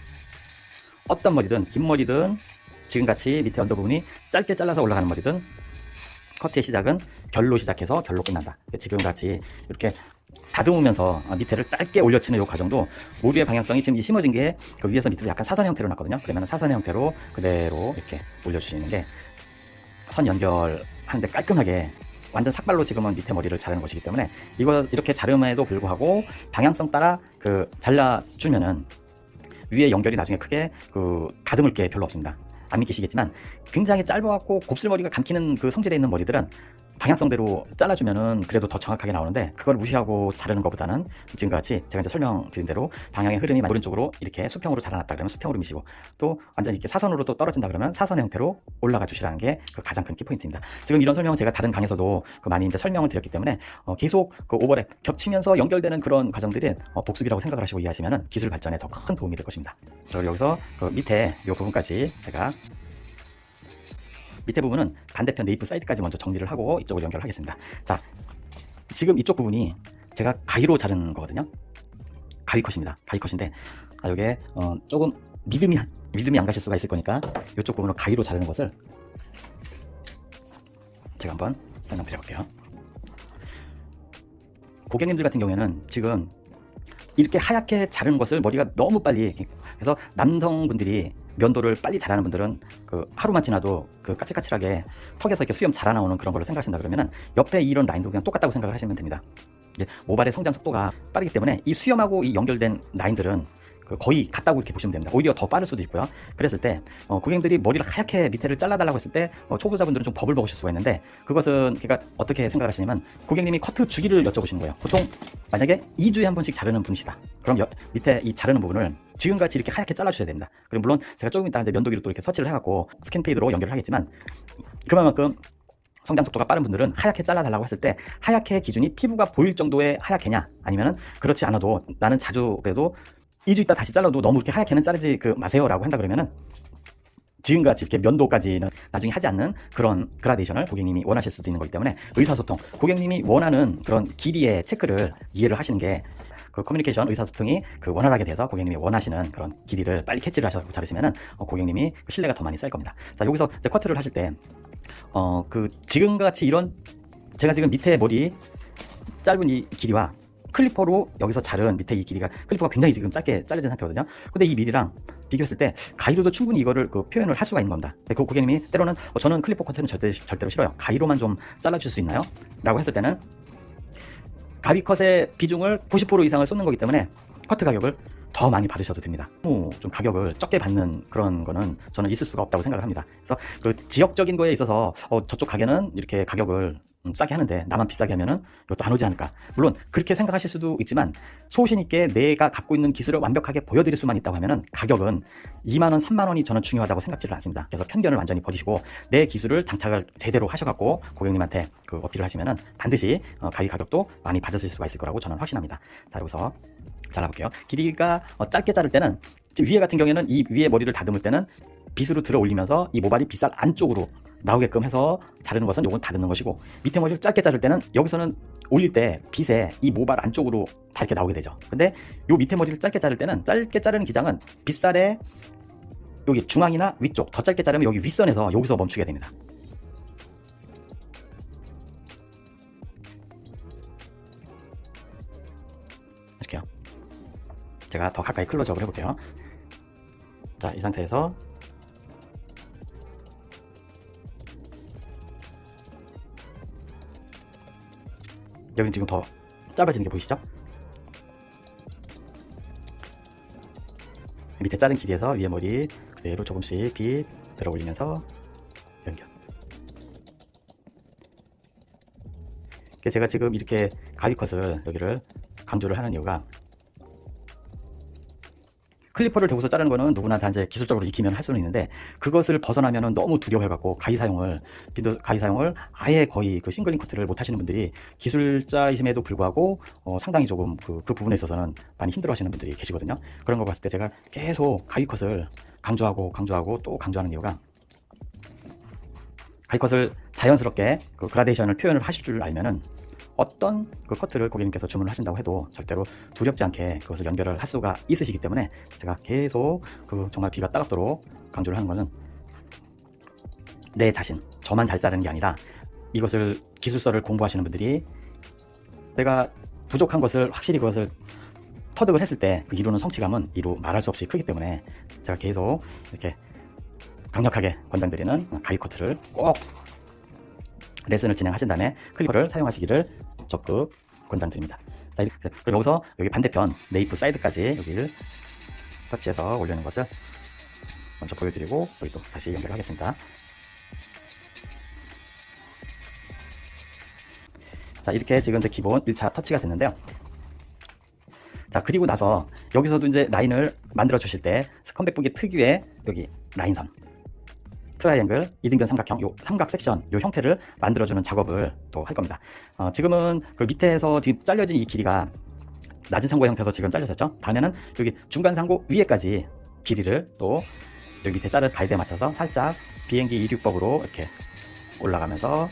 어떤 머리든 긴 머리든 지금같이 밑에 언더 부분이 짧게 잘라서 올라가는 머리든 커트의 시작은 결로 시작해서 결로 끝난다. 지금같이 이렇게 다듬으면서 밑에를 짧게 올려치는 이 과정도 모류의 방향성이 지금 이 심어진 게 그 위에서 밑으로 약간 사선 형태로 났거든요. 그러면 사선 형태로 그대로 이렇게 올려주시는 게 선 연결하는데 깔끔하게 완전 삭발로 지금은 밑에 머리를 자르는 것이기 때문에 이거 이렇게 자름에도 불구하고 방향성 따라 그 잘라주면은 위에 연결이 나중에 크게 그 다듬을 게 별로 없습니다. 안 믿기시겠지만 굉장히 짧아갖고 곱슬머리가 감기는 그 성질에 있는 머리들은 방향성대로 잘라주면은 그래도 더 정확하게 나오는데 그걸 무시하고 자르는 것보다는 지금같이 제가 이제 설명드린 대로 방향의 흐름이 오른쪽으로 이렇게 수평으로 자라났다 그러면 수평으로 미시고 또 완전히 이렇게 사선으로 또 떨어진다 그러면 사선의 형태로 올라가 주시라는 게 그 가장 큰 키포인트입니다. 지금 이런 설명은 제가 다른 강에서도 그 많이 이제 설명을 드렸기 때문에 계속 그 오버랩 겹치면서 연결되는 그런 과정들이 복습이라고 생각을 하시고 이해하시면은 기술 발전에 더 큰 도움이 될 것입니다. 그리고 여기서 그 밑에 이 부분까지 제가 밑에 부분은 반대편 네이프 사이드까지 먼저 정리를 하고 이쪽으로 연결을 하겠습니다. 자, 지금 이쪽 부분이 제가 가위로 자르는 거거든요. 가위컷입니다. 가위컷인데 이게 조금 믿음이 안 가실 수가 있을 거니까 이쪽 부분을 가위로 자르는 것을 제가 한번 설명드려 볼게요. 고객님들 같은 경우에는 지금 이렇게 하얗게 자르는 것을 머리가 너무 빨리 그래서 남성분들이 면도를 빨리 잘하는 분들은 그 하루만 지나도 그 까칠까칠하게 턱에서 이렇게 수염 자라나오는 그런 걸로 생각하신다 그러면은 옆에 이런 라인도 그냥 똑같다고 생각을 하시면 됩니다. 이제 모발의 성장 속도가 빠르기 때문에 이 수염하고 이 연결된 라인들은 거의 같다고 이렇게 보시면 됩니다. 오히려 더 빠를 수도 있고요. 그랬을 때 고객님들이 머리를 하얗게 밑에를 잘라달라고 했을 때 초보자분들은 좀 겁을 먹으실 수가 있는데 그것은 그러니까 어떻게 생각을 하시냐면 고객님이 커트 주기를 여쭤보시는 거예요. 보통 만약에 2주에 한 번씩 자르는 분이시다. 그럼 밑에 이 자르는 부분을 지금같이 이렇게 하얗게 잘라주셔야 됩니다. 그럼 물론 제가 조금 이따 이제 면도기로 또 이렇게 서치를 해갖고 스킨 페이드로 연결을 하겠지만 그만큼 성장 속도가 빠른 분들은 하얗게 잘라달라고 했을 때 하얗게 기준이 피부가 보일 정도의 하얗게냐 아니면은 그렇지 않아도 나는 자주 그래도 2주 있다 다시 잘라도 너무 이렇게 하얗게는 자르지 마세요 라고 한다 그러면은 지금같이 이렇게 면도까지는 나중에 하지 않는 그런 그라데이션을 고객님이 원하실 수도 있는 거기 때문에 의사소통, 고객님이 원하는 그런 길이의 체크를 이해를 하시는 게 그 커뮤니케이션 의사소통이 그 원활하게 돼서 고객님이 원하시는 그런 길이를 빨리 캐치를 하셔서 자르시면은 고객님이 신뢰가 더 많이 쌓일 겁니다. 자, 여기서 이제 커트를 하실 때 그 지금같이 이런 제가 지금 밑에 머리 짧은 이 길이와 클리퍼로 여기서 자른 밑에 이 길이가 클리퍼가 굉장히 지금 짧게 잘려진 상태거든요. 근데 이 미리랑 비교했을 때 가위로도 충분히 이거를 그 표현을 할 수가 있는 겁니다. 그 고객님이 때로는 저는 클리퍼 커트는 절대로 싫어요. 가위로만 좀 잘라줄 수 있나요? 라고 했을 때는 가위 컷의 비중을 90% 이상을 쏟는 거기 때문에 커트 가격을 더 많이 받으셔도 됩니다. 좀 가격을 적게 받는 그런 거는 저는 있을 수가 없다고 생각을 합니다. 그래서 그 지역적인 거에 있어서 저쪽 가게는 이렇게 가격을 싸게 하는데 나만 비싸게 하면은 이것도 안 오지 않을까. 물론 그렇게 생각하실 수도 있지만 소신 있게 내가 갖고 있는 기술을 완벽하게 보여드릴 수만 있다고 하면은 가격은 2만원, 3만원이 저는 중요하다고 생각지를 않습니다. 그래서 편견을 완전히 버리시고 내 기술을 장착을 제대로 하셔갖고 고객님한테 그 어필을 하시면은 반드시 가위 가격도 많이 받으실 수가 있을 거라고 저는 확신합니다. 자, 여기서 잘라볼게요. 길이가 짧게 자를 때는 위에 같은 경우에는 이 위에 머리를 다듬을 때는 빗으로 들어 올리면서 이 모발이 빗살 안쪽으로 나오게끔 해서 자르는 것은 요건 다듬는 것이고 밑에 머리를 짧게 자를 때는 여기서는 올릴 때 빗에 이 모발 안쪽으로 다 이렇게 나오게 되죠. 근데 요 밑에 머리를 짧게 자를 때는 짧게 자르는 기장은 빗살의 여기 중앙이나 위쪽 더 짧게 자르면 여기 윗선에서 여기서 멈추게 됩니다. 이렇게요. 제가 더 가까이 클로즈업을 해볼게요. 자, 이 상태에서 여기는 지금 더 짧아지는 게 보이시죠? 밑에 자른 길이에서 위에 머리 그대로 조금씩 빗 들어 올리면서 연결. 제가 지금 이렇게 가위 컷을 여기를 강조를 하는 이유가 클리퍼를 대고서 자르는 거는 누구나 다 이제 기술적으로 익히면 할 수는 있는데, 그것을 벗어나면은 너무 두려워해갖고 가위 사용을 아예 거의 그 싱글링 커트를 못 하시는 분들이 기술자이심에도 불구하고 상당히 조금 그 부분에 있어서는 많이 힘들어하시는 분들이 계시거든요. 그런 거 봤을 때 제가 계속 가위 컷을 강조하고 또 강조하는 이유가, 가위 컷을 자연스럽게 그 그라데이션을 표현을 하실 줄 알면은 어떤 그 커트를 고객님께서 주문을 하신다고 해도 절대로 두렵지 않게 그것을 연결을 할 수가 있으시기 때문에, 제가 계속 그 정말 귀가 따갑도록 강조를 하는 것은, 내 자신, 저만 잘 자르는 게 아니라 이것을 기술서를 공부하시는 분들이 내가 부족한 것을 확실히 그것을 터득을 했을 때 그 이루는 성취감은 이루 말할 수 없이 크기 때문에, 제가 계속 이렇게 강력하게 권장드리는 가위 커트를 꼭 레슨을 진행하신 다음에 클리퍼를 사용하시기를 적극 권장드립니다. 자, 그럼 여기서 여기 반대편 네이프 사이드까지 여기를 터치해서 올리는 것을 먼저 보여드리고 여기 또 다시 연결하겠습니다. 자, 이렇게 지금 이제 기본 1차 터치가 됐는데요. 자, 그리고 나서 여기서도 이제 라인을 만들어 주실 때 스컨백보기 특유의 여기 라인선, 트라이앵글, 이등변 삼각형, 요 삼각 섹션, 요 형태를 만들어주는 작업을 또 할 겁니다. 지금은 그 밑에서 지금 잘려진 이 길이가 낮은 상고 형태에서 지금 잘려졌죠. 다음에는 여기 중간 상고 위에까지 길이를 또 여기 밑에 자를 가이드에 맞춰서 살짝 비행기 이륙법으로 이렇게 올라가면서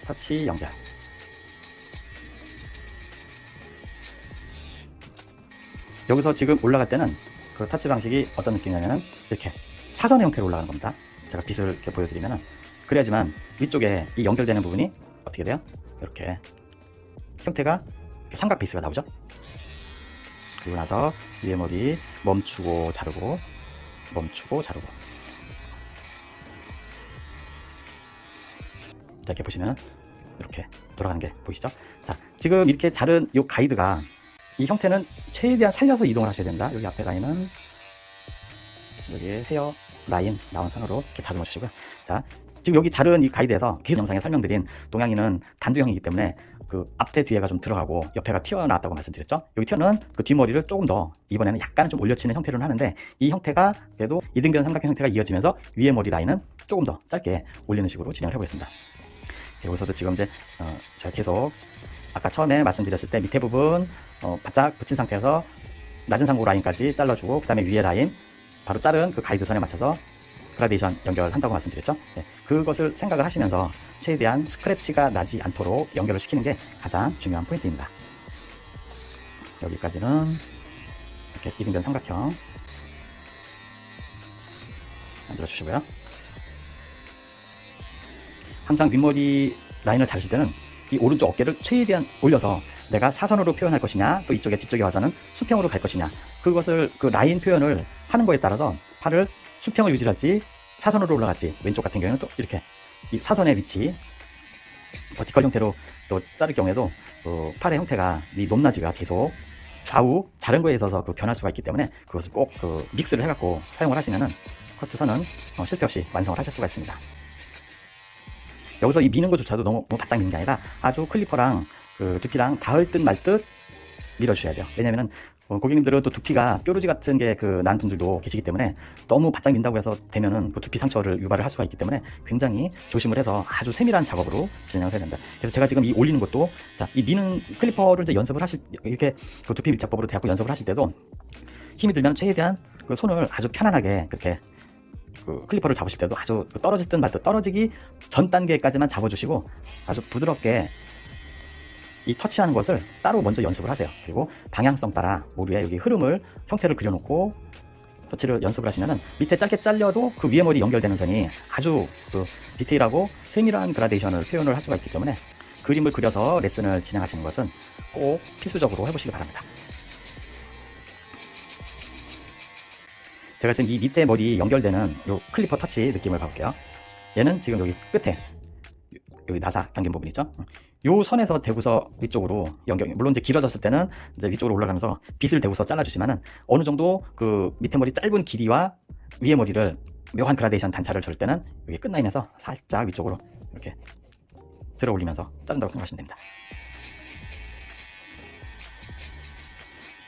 터치 연결. 여기서 지금 올라갈 때는 그 터치 방식이 어떤 느낌이냐면은 이렇게 사선의 형태로 올라가는 겁니다. 제가 빛을 이렇게 보여드리면은, 그래야지만 위쪽에 이 연결되는 부분이 어떻게 돼요? 이렇게 형태가 이렇게 삼각 베이스가 나오죠. 그리고 나서 위에 머리 멈추고 자르고 이렇게 보시면 이렇게 돌아가는 게 보이시죠? 자, 지금 이렇게 자른 이 가이드가, 이 형태는 최대한 살려서 이동을 하셔야 된다. 여기 앞에 라인은 여기 헤어 라인 나온 선으로 이렇게 다듬어 주시고요. 자, 지금 여기 자른 이 가이드에서 계속 영상에 설명드린 동양인은 단두형이기 때문에 그 앞에 뒤에가 좀 들어가고 옆에가 튀어나왔다고 말씀드렸죠. 여기 튀어나온 그 뒷머리를 조금 더 이번에는 약간 좀 올려치는 형태로 하는데, 이 형태가 그래도 이등변 삼각형 형태가 이어지면서 위에 머리 라인은 조금 더 짧게 올리는 식으로 진행을 해보겠습니다. 여기서도 지금 이제 제가 계속 아까 처음에 말씀드렸을 때 밑에 부분 바짝 붙인 상태에서 낮은 상고 라인까지 잘라주고, 그 다음에 위에 라인 바로 자른 그 가이드선에 맞춰서 그라데이션 연결한다고 말씀드렸죠. 네, 그것을 생각을 하시면서 최대한 스크래치가 나지 않도록 연결을 시키는 게 가장 중요한 포인트입니다. 여기까지는 이렇게 이등변 삼각형 만들어 주시고요. 항상 윗머리 라인을 자르실 때는 이 오른쪽 어깨를 최대한 올려서 내가 사선으로 표현할 것이냐, 또 이쪽에 뒤쪽에 와서는 수평으로 갈 것이냐, 그것을 그 라인 표현을 하는 거에 따라서 팔을 수평을 유지할지 사선으로 올라갈지, 왼쪽 같은 경우는 또 이렇게 이 사선의 위치 버티컬 형태로 또 자를 경우에도 팔의 형태가 이 높낮이가 계속 좌우 자른 거에 있어서 그 변할 수가 있기 때문에 그것을 꼭 그 믹스를 해갖고 사용을 하시면은 커트선은 실패 없이 완성을 하실 수가 있습니다. 여기서 이 미는 것조차도 너무 바짝 미는 게 아니라 아주 클리퍼랑 그 두피랑 닿을 듯 말 듯 밀어주셔야 돼요. 왜냐면은 고객님들은 또 두피가 뾰루지 같은 게 그 난 분들도 계시기 때문에 너무 바짝 민다고 해서 되면은 그 두피 상처를 유발을 할 수가 있기 때문에 굉장히 조심을 해서 아주 세밀한 작업으로 진행을 해야 된다. 그래서 제가 지금 이 올리는 것도, 자, 이 미는 클리퍼를 이제 연습을 하실, 이렇게 그 두피 밀착법으로 대하고 연습을 하실 때도 힘이 들면 최대한 그 손을 아주 편안하게 그렇게 그 클리퍼를 잡으실 때도 아주 떨어질 듯 말 듯 떨어지기 전 단계까지만 잡아주시고 아주 부드럽게 이 터치하는 것을 따로 먼저 연습을 하세요. 그리고 방향성 따라 모루에 여기 흐름을, 형태를 그려놓고 터치를 연습을 하시면은 밑에 짧게 잘려도 그 위에 머리 연결되는 선이 아주 그 디테일하고 세밀한 그라데이션을 표현을 할 수가 있기 때문에 그림을 그려서 레슨을 진행하시는 것은 꼭 필수적으로 해보시기 바랍니다. 제가 지금 이 밑에 머리 연결되는 요 클리퍼 터치 느낌을 봐볼게요. 얘는 지금 여기 끝에 여기 나사 당긴 부분 있죠? 요 선에서 대고서 위쪽으로 연결, 물론 이제 길어졌을 때는 이제 위쪽으로 올라가면서 빗을 대고서 잘라주시면은 어느 정도 그 밑에 머리 짧은 길이와 위에 머리를 묘한 그라데이션 단차를 줄 때는 여기 끝라인에서 살짝 위쪽으로 이렇게 들어 올리면서 자른다고 생각하시면 됩니다.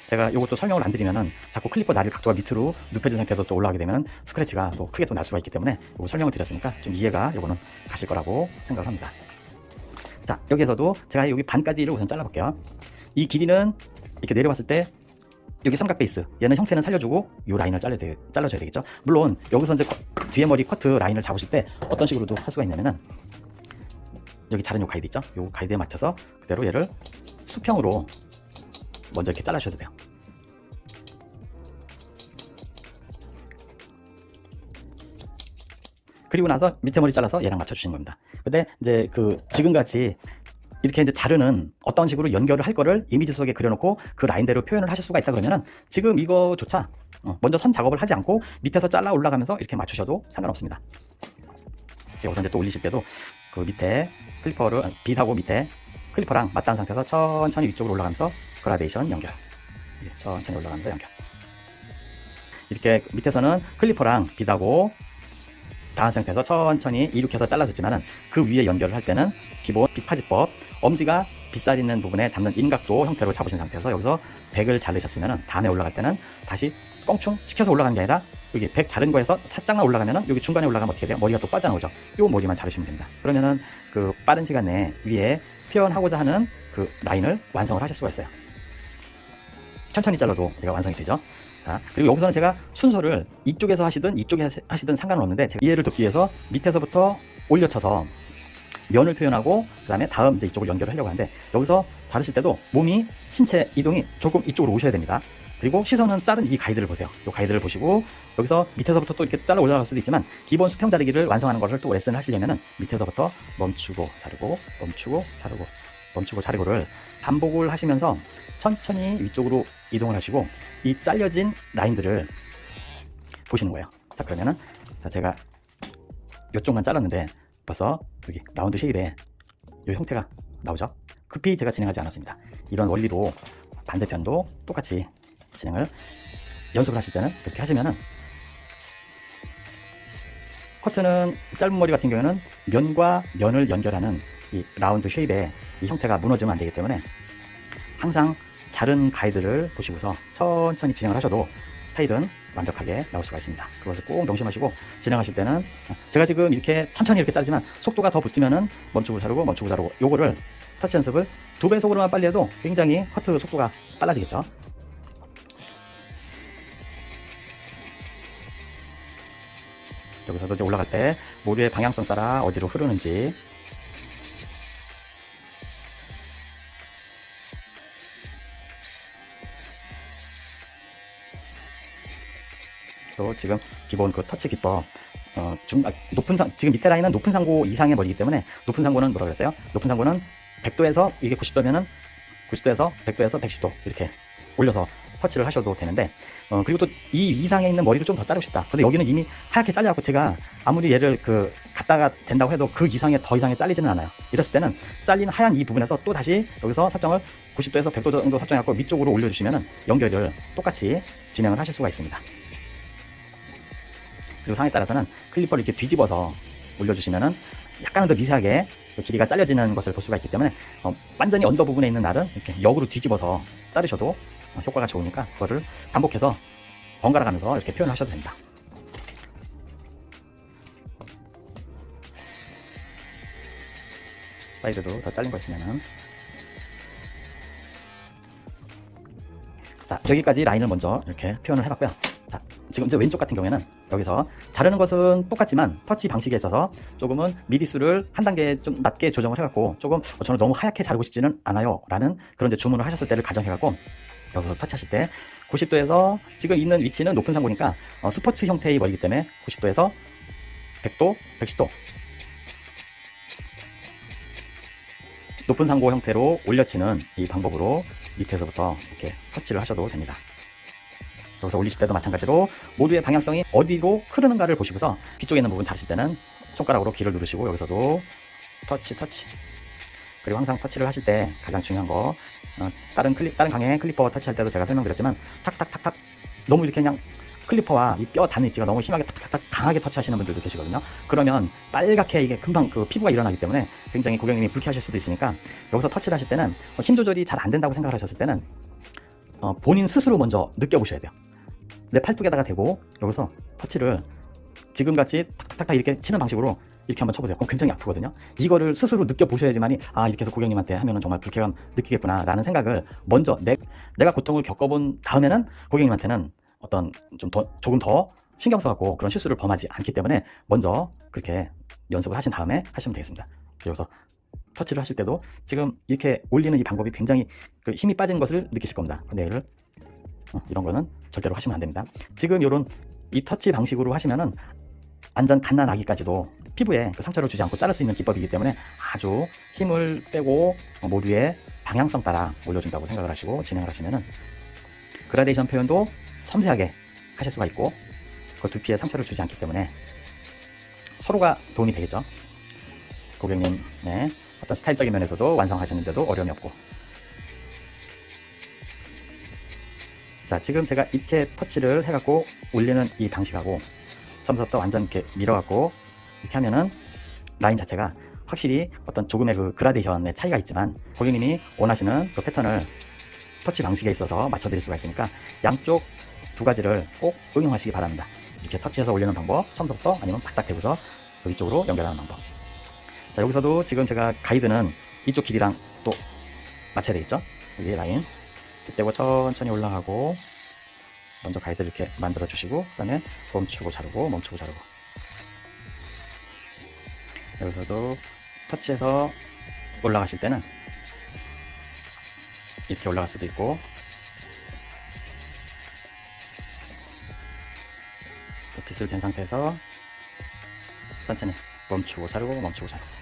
제가 이것도 설명을 안 드리면은 자꾸 클리퍼 날이 각도가 밑으로 눕혀진 상태에서 또 올라가게 되면 스크래치가 또 크게 또 날 수가 있기 때문에 이거 설명을 드렸으니까 좀 이해가 요거는 가실 거라고 생각을 합니다. 자, 여기에서도 제가 여기 반까지를 우선 잘라볼게요. 이 길이는 이렇게 내려봤을 때 여기 삼각 베이스, 얘는 형태는 살려주고 이 라인을 잘라줘야 되겠죠. 물론 여기서 이제 뒤에 머리 커트 라인을 잡으실 때 어떤 식으로도 할 수가 있냐면은 여기 자른 요 가이드 있죠. 요 가이드에 맞춰서 그대로 얘를 수평으로 먼저 이렇게 잘라주셔도 돼요. 그리고 나서 밑에 머리 잘라서 얘랑 맞춰주시는 겁니다. 근데 이제 지금 같이 이렇게 이제 자르는 어떤 식으로 연결을 할 거를 이미지 속에 그려놓고 그 라인대로 표현을 하실 수가 있다 그러면은 지금 이거조차 먼저 선 작업을 하지 않고 밑에서 잘라 올라가면서 이렇게 맞추셔도 상관없습니다. 여기서 이제 또 올리실 때도 그 밑에 클리퍼를 빗하고 밑에 클리퍼랑 맞닿은 상태에서 천천히 위쪽으로 올라가면서 그라데이션 연결, 천천히 올라가면서 연결. 이렇게 밑에서는 클리퍼랑 빗하고 닿은 상태에서 천천히 이륙해서 잘라줬지만은 그 위에 연결을 할 때는 기본 빗파지법, 엄지가 빗살 있는 부분에 잡는 인각도 형태로 잡으신 상태에서 여기서 100을 자르셨으면은 다음에 올라갈 때는 다시 껑충 시켜서 올라가는 게 아니라 여기 100 자른 거에서 살짝만 올라가면은 여기 중간에 올라가면 어떻게 돼요? 머리가 또 빠져나오죠. 요 머리만 자르시면 됩니다. 그러면은 그 빠른 시간 내에 위에 표현하고자 하는 그 라인을 완성을 하실 수가 있어요. 천천히 잘라도 얘가 완성이 되죠. 자, 그리고 여기서는 제가 순서를 이쪽에서 하시든 이쪽에 하시든 상관은 없는데 제가 이해를 돕기 위해서 밑에서부터 올려쳐서 면을 표현하고 그 다음에 다음 이제 이쪽을 연결을 하려고 하는데 여기서 자르실 때도 몸이 신체 이동이 조금 이쪽으로 오셔야 됩니다. 그리고 시선은 자른 이 가이드를 보세요. 이 가이드를 보시고 여기서 밑에서부터 또 이렇게 잘라 올라갈 수도 있지만 기본 수평 자르기를 완성하는 것을 또 레슨을 하시려면은 밑에서부터 멈추고 자르고 멈추고 자르고 멈추고 자르고를 반복을 하시면서 천천히 위쪽으로 이동을 하시고 이 잘려진 라인들을 보시는 거예요. 자, 그러면은 자, 제가 이쪽만 잘랐는데 벌써 여기 라운드 쉐입의 이 형태가 나오죠. 급히 제가 진행하지 않았습니다. 이런 원리로 반대편도 똑같이 진행을 연습을 하실 때는 이렇게 하시면은 커트는 짧은 머리 같은 경우에는 면과 면을 연결하는 이 라운드 쉐입의 이 형태가 무너지면 안 되기 때문에 항상 자른 가이드를 보시고서 천천히 진행을 하셔도 스타일은 완벽하게 나올 수가 있습니다. 그것을 꼭 명심하시고 진행하실 때는 제가 지금 이렇게 천천히 이렇게 자르지만 속도가 더 붙으면은 멈추고 자르고 멈추고 자르고 요거를 터치 연습을 2배속으로만 빨리 해도 굉장히 커트 속도가 빨라지겠죠. 여기서도 이제 올라갈 때 모류의 방향성 따라 어디로 흐르는지 또 지금 기본 그 터치 기법 지금 밑에 라인은 높은 상고 이상의 머리이기 때문에 높은 상고는 뭐라 그랬어요? 높은 상고는 100도에서 이게 90도면은 90도에서 100도에서 110도 이렇게 올려서 터치를 하셔도 되는데 그리고 또 이 이상에 있는 머리를 좀 더 자르고 싶다. 근데 여기는 이미 하얗게 잘려갖고 제가 아무리 얘를 갖다가 된다고 해도 그 이상에 더 이상에 잘리지는 않아요. 이랬을 때는 잘린 하얀 이 부분에서 또 다시 여기서 설정을 90도에서 100도 정도 설정해갖고 위쪽으로 올려주시면은 연결을 똑같이 진행을 하실 수가 있습니다. 그리고 상에 따라서는 클리퍼를 이렇게 뒤집어서 올려주시면은 약간은 더 미세하게 길이가 잘려지는 것을 볼 수가 있기 때문에 완전히 언더 부분에 있는 날은 이렇게 역으로 뒤집어서 자르셔도 효과가 좋으니까 그거를 반복해서 번갈아 가면서 이렇게 표현을 하셔도 됩니다. 사이드도 더 잘린 거 있으면은 자, 여기까지 라인을 먼저 이렇게 표현을 해봤고요. 자, 지금 이제 왼쪽 같은 경우에는 여기서 자르는 것은 똑같지만 터치 방식에 있어서 조금은 미리수를 한 단계 좀 낮게 조정을 해갖고 조금 저는 너무 하얗게 자르고 싶지는 않아요 라는 그런 이제 주문을 하셨을 때를 가정해갖고 여기서 터치하실 때 90도에서 지금 있는 위치는 높은 상고니까 스포츠 형태의 머리이기 때문에 90도에서 100도, 110도 높은 상고 형태로 올려치는 이 방법으로 밑에서부터 이렇게 터치를 하셔도 됩니다. 여기서 올리실 때도 마찬가지로 모두의 방향성이 어디로 흐르는가를 보시고서 뒤쪽에 있는 부분 자르실 때는 손가락으로 귀를 누르시고 여기서도 터치 그리고 항상 터치를 하실 때 가장 중요한 거 다른 강의 클리퍼 터치할 때도 제가 설명드렸지만 탁탁탁탁 너무 이렇게 그냥 클리퍼와 이 뼈 닿는 위치가 너무 심하게 탁탁탁 강하게 터치하시는 분들도 계시거든요. 그러면 빨갛게 이게 금방 그 피부가 일어나기 때문에 굉장히 고객님이 불쾌하실 수도 있으니까 여기서 터치를 하실 때는 힘 조절이 잘 안 된다고 생각을 하셨을 때는 본인 스스로 먼저 느껴보셔야 돼요. 내 팔뚝에다가 대고 여기서 터치를 지금같이 탁탁탁 이렇게 치는 방식으로 이렇게 한번 쳐보세요. 그럼 굉장히 아프거든요. 이거를 스스로 느껴보셔야지만이 이렇게 해서 고객님한테 하면은 정말 불쾌감 느끼겠구나 라는 생각을 먼저 내가 고통을 겪어본 다음에는 고객님한테는 어떤 조금 더 신경 써갖고 그런 실수를 범하지 않기 때문에 먼저 그렇게 연습을 하신 다음에 하시면 되겠습니다. 그래서 터치를 하실 때도 지금 이렇게 올리는 이 방법이 굉장히 힘이 빠진 것을 느끼실 겁니다. 근데 얘를 이런 거는 절대로 하시면 안 됩니다. 지금 이런 이 터치 방식으로 하시면은 완전 갓난아기까지도 피부에 상처를 주지 않고 자를 수 있는 기법이기 때문에 아주 힘을 빼고 모두의 방향성 따라 올려준다고 생각을 하시고 진행을 하시면은 그라데이션 표현도 섬세하게 하실 수가 있고 그 두피에 상처를 주지 않기 때문에 서로가 도움이 되겠죠. 고객님의 어떤 스타일적인 면에서도 완성하시는데도 어려움이 없고. 자, 지금 제가 이렇게 터치를 해갖고 올리는 이 방식하고 처음부터 완전 이렇게 밀어갖고 이렇게 하면은 라인 자체가 확실히 어떤 조금의 그 그라데이션의 차이가 있지만 고객님이 원하시는 그 패턴을 터치 방식에 있어서 맞춰드릴 수가 있으니까 양쪽 두 가지를 꼭 응용하시기 바랍니다. 이렇게 터치해서 올리는 방법 처음부터 아니면 바짝 대고서 그 위쪽으로 연결하는 방법. 자, 여기서도 지금 제가 가이드는 이쪽 길이랑 또 맞춰야 되겠죠. 여기 라인 떼고 천천히 올라가고 먼저 가이드를 이렇게 만들어 주시고 그 다음에 멈추고 자르고 멈추고 자르고 여기서도 터치해서 올라가실 때는 이렇게 올라갈 수도 있고 빗을 댄 상태에서 천천히 멈추고 자르고 멈추고 자르고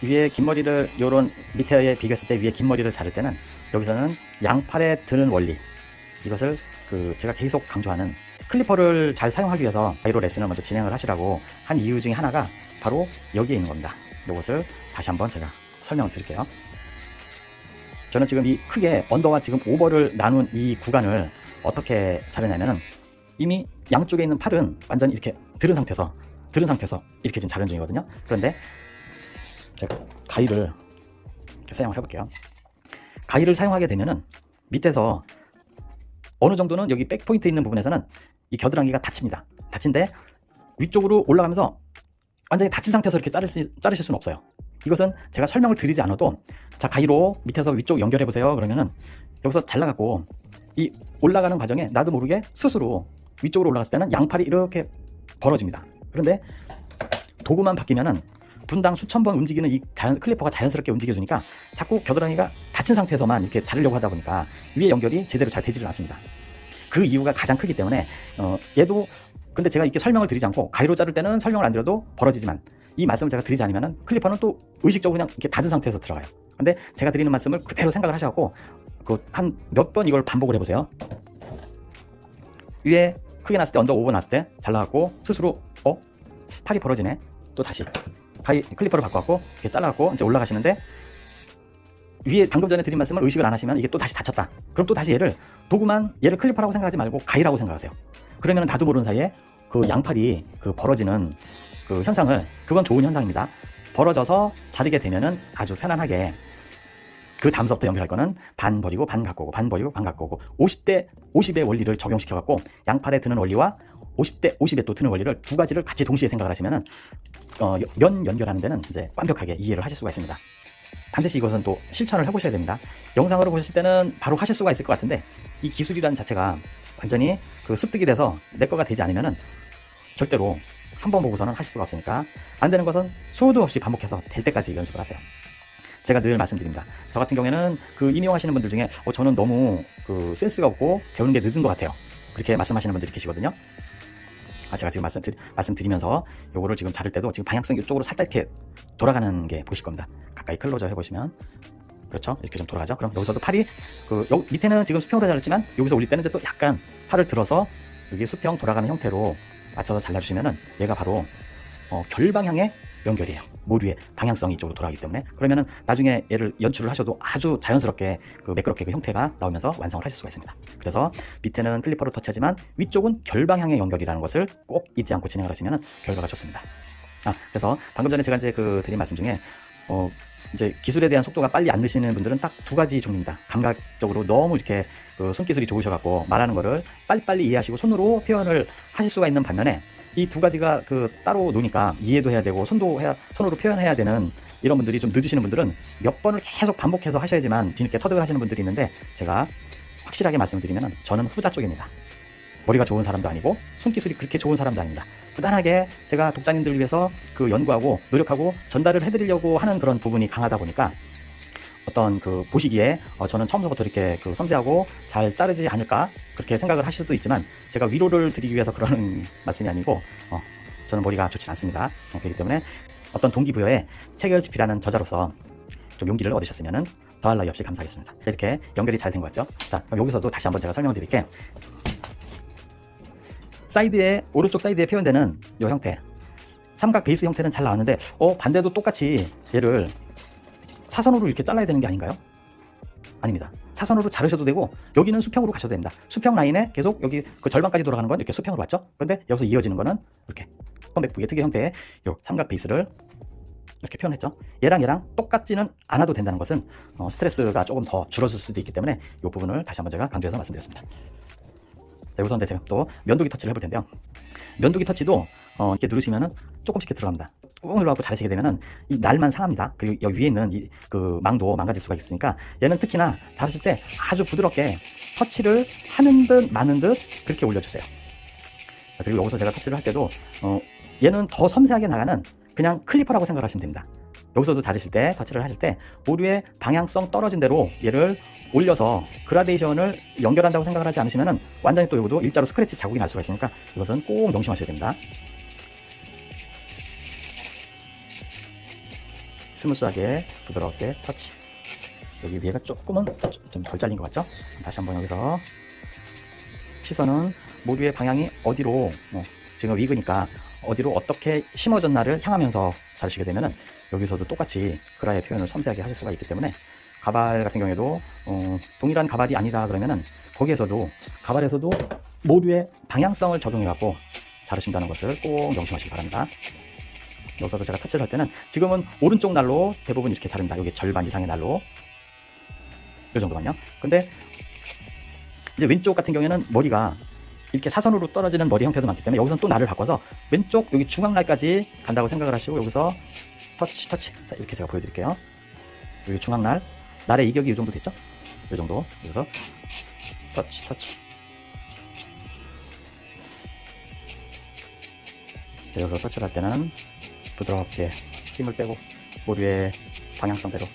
위에 긴 머리를 요런 밑에 비교했을 때 위에 긴 머리를 자를 때는 여기서는 양팔에 드는 원리 이것을 제가 계속 강조하는 클리퍼를 잘 사용하기 위해서 바이로 레슨을 먼저 진행을 하시라고 한 이유 중에 하나가 바로 여기에 있는 겁니다. 이것을 다시 한번 제가 설명을 드릴게요. 저는 지금 이 크게 언더와 지금 오버를 나눈 이 구간을 어떻게 자르냐면은 이미 양쪽에 있는 팔은 완전 이렇게 들은 상태에서 이렇게 지금 자른 중이거든요. 그런데 제가 가위를 이렇게 사용을 해볼게요. 가위를 사용하게 되면은 밑에서 어느 정도는 여기 백포인트 있는 부분에서는 이 겨드랑이가 다칩니다. 다친데 위쪽으로 올라가면서 완전히 다친 상태에서 이렇게 자르실 수는 없어요. 이것은 제가 설명을 드리지 않아도 자, 가위로 밑에서 위쪽 연결해 보세요. 그러면은 여기서 잘라갖고 이 올라가는 과정에 나도 모르게 스스로 위쪽으로 올라갔을 때는 양팔이 이렇게 벌어집니다. 그런데 도구만 바뀌면은 분당 수천 번 움직이는 이 클리퍼가 자연스럽게 움직여주니까 자꾸 겨드랑이가 다친 상태에서만 이렇게 자르려고 하다 보니까 위에 연결이 제대로 잘 되지를 않습니다. 그 이유가 가장 크기 때문에 얘도 근데 제가 이렇게 설명을 드리지 않고 가위로 자를 때는 설명을 안 드려도 벌어지지만 이 말씀을 제가 드리지 않으면은 클리퍼는 또 의식적으로 그냥 이렇게 닫은 상태에서 들어가요. 근데 제가 드리는 말씀을 그대로 생각을 하셔갖고 한 몇 번 이걸 반복을 해보세요. 위에 크게 났을 때 언더 오버 났을 때 잘라갖고 스스로 팔이 벌어지네. 또 다시 클리퍼를 바꿔갖고 이렇게 잘라갖고 이제 올라가시는데 위에 방금 전에 드린 말씀을 의식을 안 하시면 이게 또 다시 다쳤다. 그럼 또 다시 얘를 클리퍼라고 생각하지 말고 가위라고 생각하세요. 그러면 나도 모르는 사이에 그 양팔이 벌어지는 그 현상을 그건 좋은 현상입니다. 벌어져서 자르게 되면은 아주 편안하게 그 다음서부터 연결할 거는 반 버리고 반 갖고 오고 반 버리고 반 갖고 오고 50대 50의 원리를 적용시켜 갖고 양팔에 드는 원리와 50대 50에 또 드는 원리를 두 가지를 같이 동시에 생각을 하시면은 면 연결하는 데는 이제 완벽하게 이해를 하실 수가 있습니다. 반드시 이것은 또 실천을 해보셔야 됩니다. 영상으로 보실 때는 바로 하실 수가 있을 것 같은데 이 기술이라는 자체가 완전히 습득이 돼서 내 거가 되지 않으면은 절대로 한 번 보고서는 하실 수가 없으니까 안 되는 것은 수도 없이 반복해서 될 때까지 연습을 하세요. 제가 늘 말씀드립니다. 저 같은 경우에는 임용하시는 분들 중에 저는 너무 센스가 없고 배우는 게 늦은 것 같아요. 그렇게 말씀하시는 분들이 계시거든요. 제가 지금 말씀드리면서 요거를 지금 자를 때도 지금 방향성이 이쪽으로 살짝 이렇게 돌아가는 게 보실 겁니다. 가까이 클로저 해보시면 그렇죠? 이렇게 좀 돌아가죠. 그럼 여기서도 팔이 여기 밑에는 지금 수평으로 잘랐지만 여기서 올릴 때는 이제 또 약간 팔을 들어서 여기 수평 돌아가는 형태로 맞춰서 잘라주시면은 얘가 바로 결방향의 연결이에요. 모류의 방향성이 이쪽으로 돌아가기 때문에 그러면은 나중에 얘를 연출을 하셔도 아주 자연스럽게 매끄럽게 형태가 나오면서 완성을 하실 수가 있습니다. 그래서 밑에는 클리퍼로 터치하지만 위쪽은 결방향의 연결이라는 것을 꼭 잊지 않고 진행을 하시면 결과가 좋습니다. 그래서 방금 전에 제가 이제 드린 말씀 중에 이제 기술에 대한 속도가 빨리 안 느시는 분들은 딱 두 가지 종류입니다. 감각적으로 너무 이렇게 손기술이 좋으셔갖고 말하는 거를 빨리빨리 이해하시고 손으로 표현을 하실 수가 있는 반면에 이 두 가지가 따로 노니까 이해도 해야 되고 손으로 표현해야 되는 이런 분들이 좀 늦으시는 분들은 몇 번을 계속 반복해서 하셔야지만 뒤늦게 터득을 하시는 분들이 있는데, 제가 확실하게 말씀을 드리면 저는 후자 쪽입니다. 머리가 좋은 사람도 아니고 손기술이 그렇게 좋은 사람도 아닙니다. 부단하게 제가 독자님들을 위해서 연구하고 노력하고 전달을 해드리려고 하는 그런 부분이 강하다 보니까 어떤 보시기에 저는 처음부터 이렇게 섬세하고 잘 자르지 않을까 그렇게 생각을 하실 수도 있지만, 제가 위로를 드리기 위해서 그러는 말씀이 아니고 저는 머리가 좋지 않습니다. 그렇기 때문에 어떤 동기부여에 체결집필하는 저자로서 좀 용기를 얻으셨으면 더할 나위 없이 감사하겠습니다. 이렇게 연결이 잘 된 것 같죠? 자, 그럼 여기서도 다시 한번 제가 설명을 드릴게요. 오른쪽 사이드에 표현되는 이 형태, 삼각 베이스 형태는 잘 나왔는데 반대도 똑같이 얘를 사선으로 이렇게 잘라야 되는 게 아닌가요? 아닙니다. 사선으로 자르셔도 되고 여기는 수평으로 가셔도 됩니다. 수평 라인에 계속 여기 절반까지 돌아가는 건 이렇게 수평으로 왔죠? 근데 여기서 이어지는 거는 이렇게 컴백북의 특유 형태의 이 삼각 베이스를 이렇게 표현했죠. 얘랑 똑같지는 않아도 된다는 것은 스트레스가 조금 더 줄어들 수도 있기 때문에 이 부분을 다시 한번 제가 강조해서 말씀드렸습니다. 자, 우선 제가 또 면도기 터치를 해볼 텐데요. 면도기 터치도 이렇게 누르시면은 조금씩 이렇게 들어갑니다. 꾹 눌러갖고 자르시게 되면은 이 날만 상합니다. 그리고 여기 위에 있는 망도 망가질 수가 있으니까 얘는 특히나 자르실 때 아주 부드럽게 터치를 하는 듯 마는 듯 그렇게 올려주세요. 자, 그리고 여기서 제가 터치를 할 때도 얘는 더 섬세하게 나가는 그냥 클리퍼라고 생각하시면 됩니다. 여기서도 자르실 때, 터치를 하실 때 오류의 방향성 떨어진 대로 얘를 올려서 그라데이션을 연결한다고 생각을 하지 않으시면 완전히 또 이것도 일자로 스크래치 자국이 날 수가 있으니까 이것은 꼭 명심하셔야 됩니다. 스무스하게 부드럽게 터치. 여기 위에가 조금은 좀 덜 잘린 것 같죠? 다시 한번 여기서 시선은 모류의 방향이 어디로 지금 위그니까 어디로 어떻게 심어졌나를 향하면서 자르시게 되면은 여기서도 똑같이 그라의 표현을 섬세하게 하실 수가 있기 때문에, 가발 같은 경우에도 동일한 가발이 아니다 그러면은 거기에서도 가발에서도 모류의 방향성을 적용해 갖고 자르신다는 것을 꼭 명심하시기 바랍니다. 여기서도 제가 터치를 할 때는 지금은 오른쪽 날로 대부분 이렇게 자른다. 여기 절반 이상의 날로 이 정도만요. 근데 이제 왼쪽 같은 경우에는 머리가 이렇게 사선으로 떨어지는 머리 형태도 많기 때문에 여기서는 또 날을 바꿔서 왼쪽 여기 중앙날까지 간다고 생각을 하시고 여기서 터치. 자, 이렇게 제가 보여드릴게요. 여기 중앙날, 날의 이격이 이 정도 됐죠? 이 정도. 여기서 터치. 여기서 터치를 할 때는 부드럽게 힘을 빼고 모류의 방향성대로,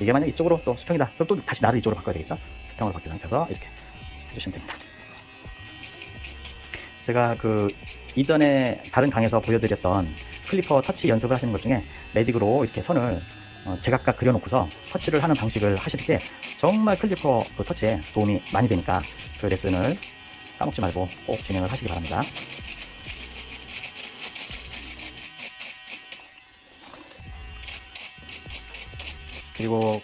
이게 만약 이쪽으로 또 수평이다 그럼 또 다시 날을 이쪽으로 바꿔야 되겠죠? 수평으로 바뀐 상태에서 이렇게 해주시면 됩니다. 제가 이전에 다른 강에서 보여드렸던 클리퍼 터치 연습을 하시는 것 중에 매직으로 이렇게 손을 제각각 그려놓고서 터치를 하는 방식을 하실 때 정말 클리퍼 터치에 도움이 많이 되니까 그 레슨을 까먹지 말고 꼭 진행을 하시기 바랍니다. 그리고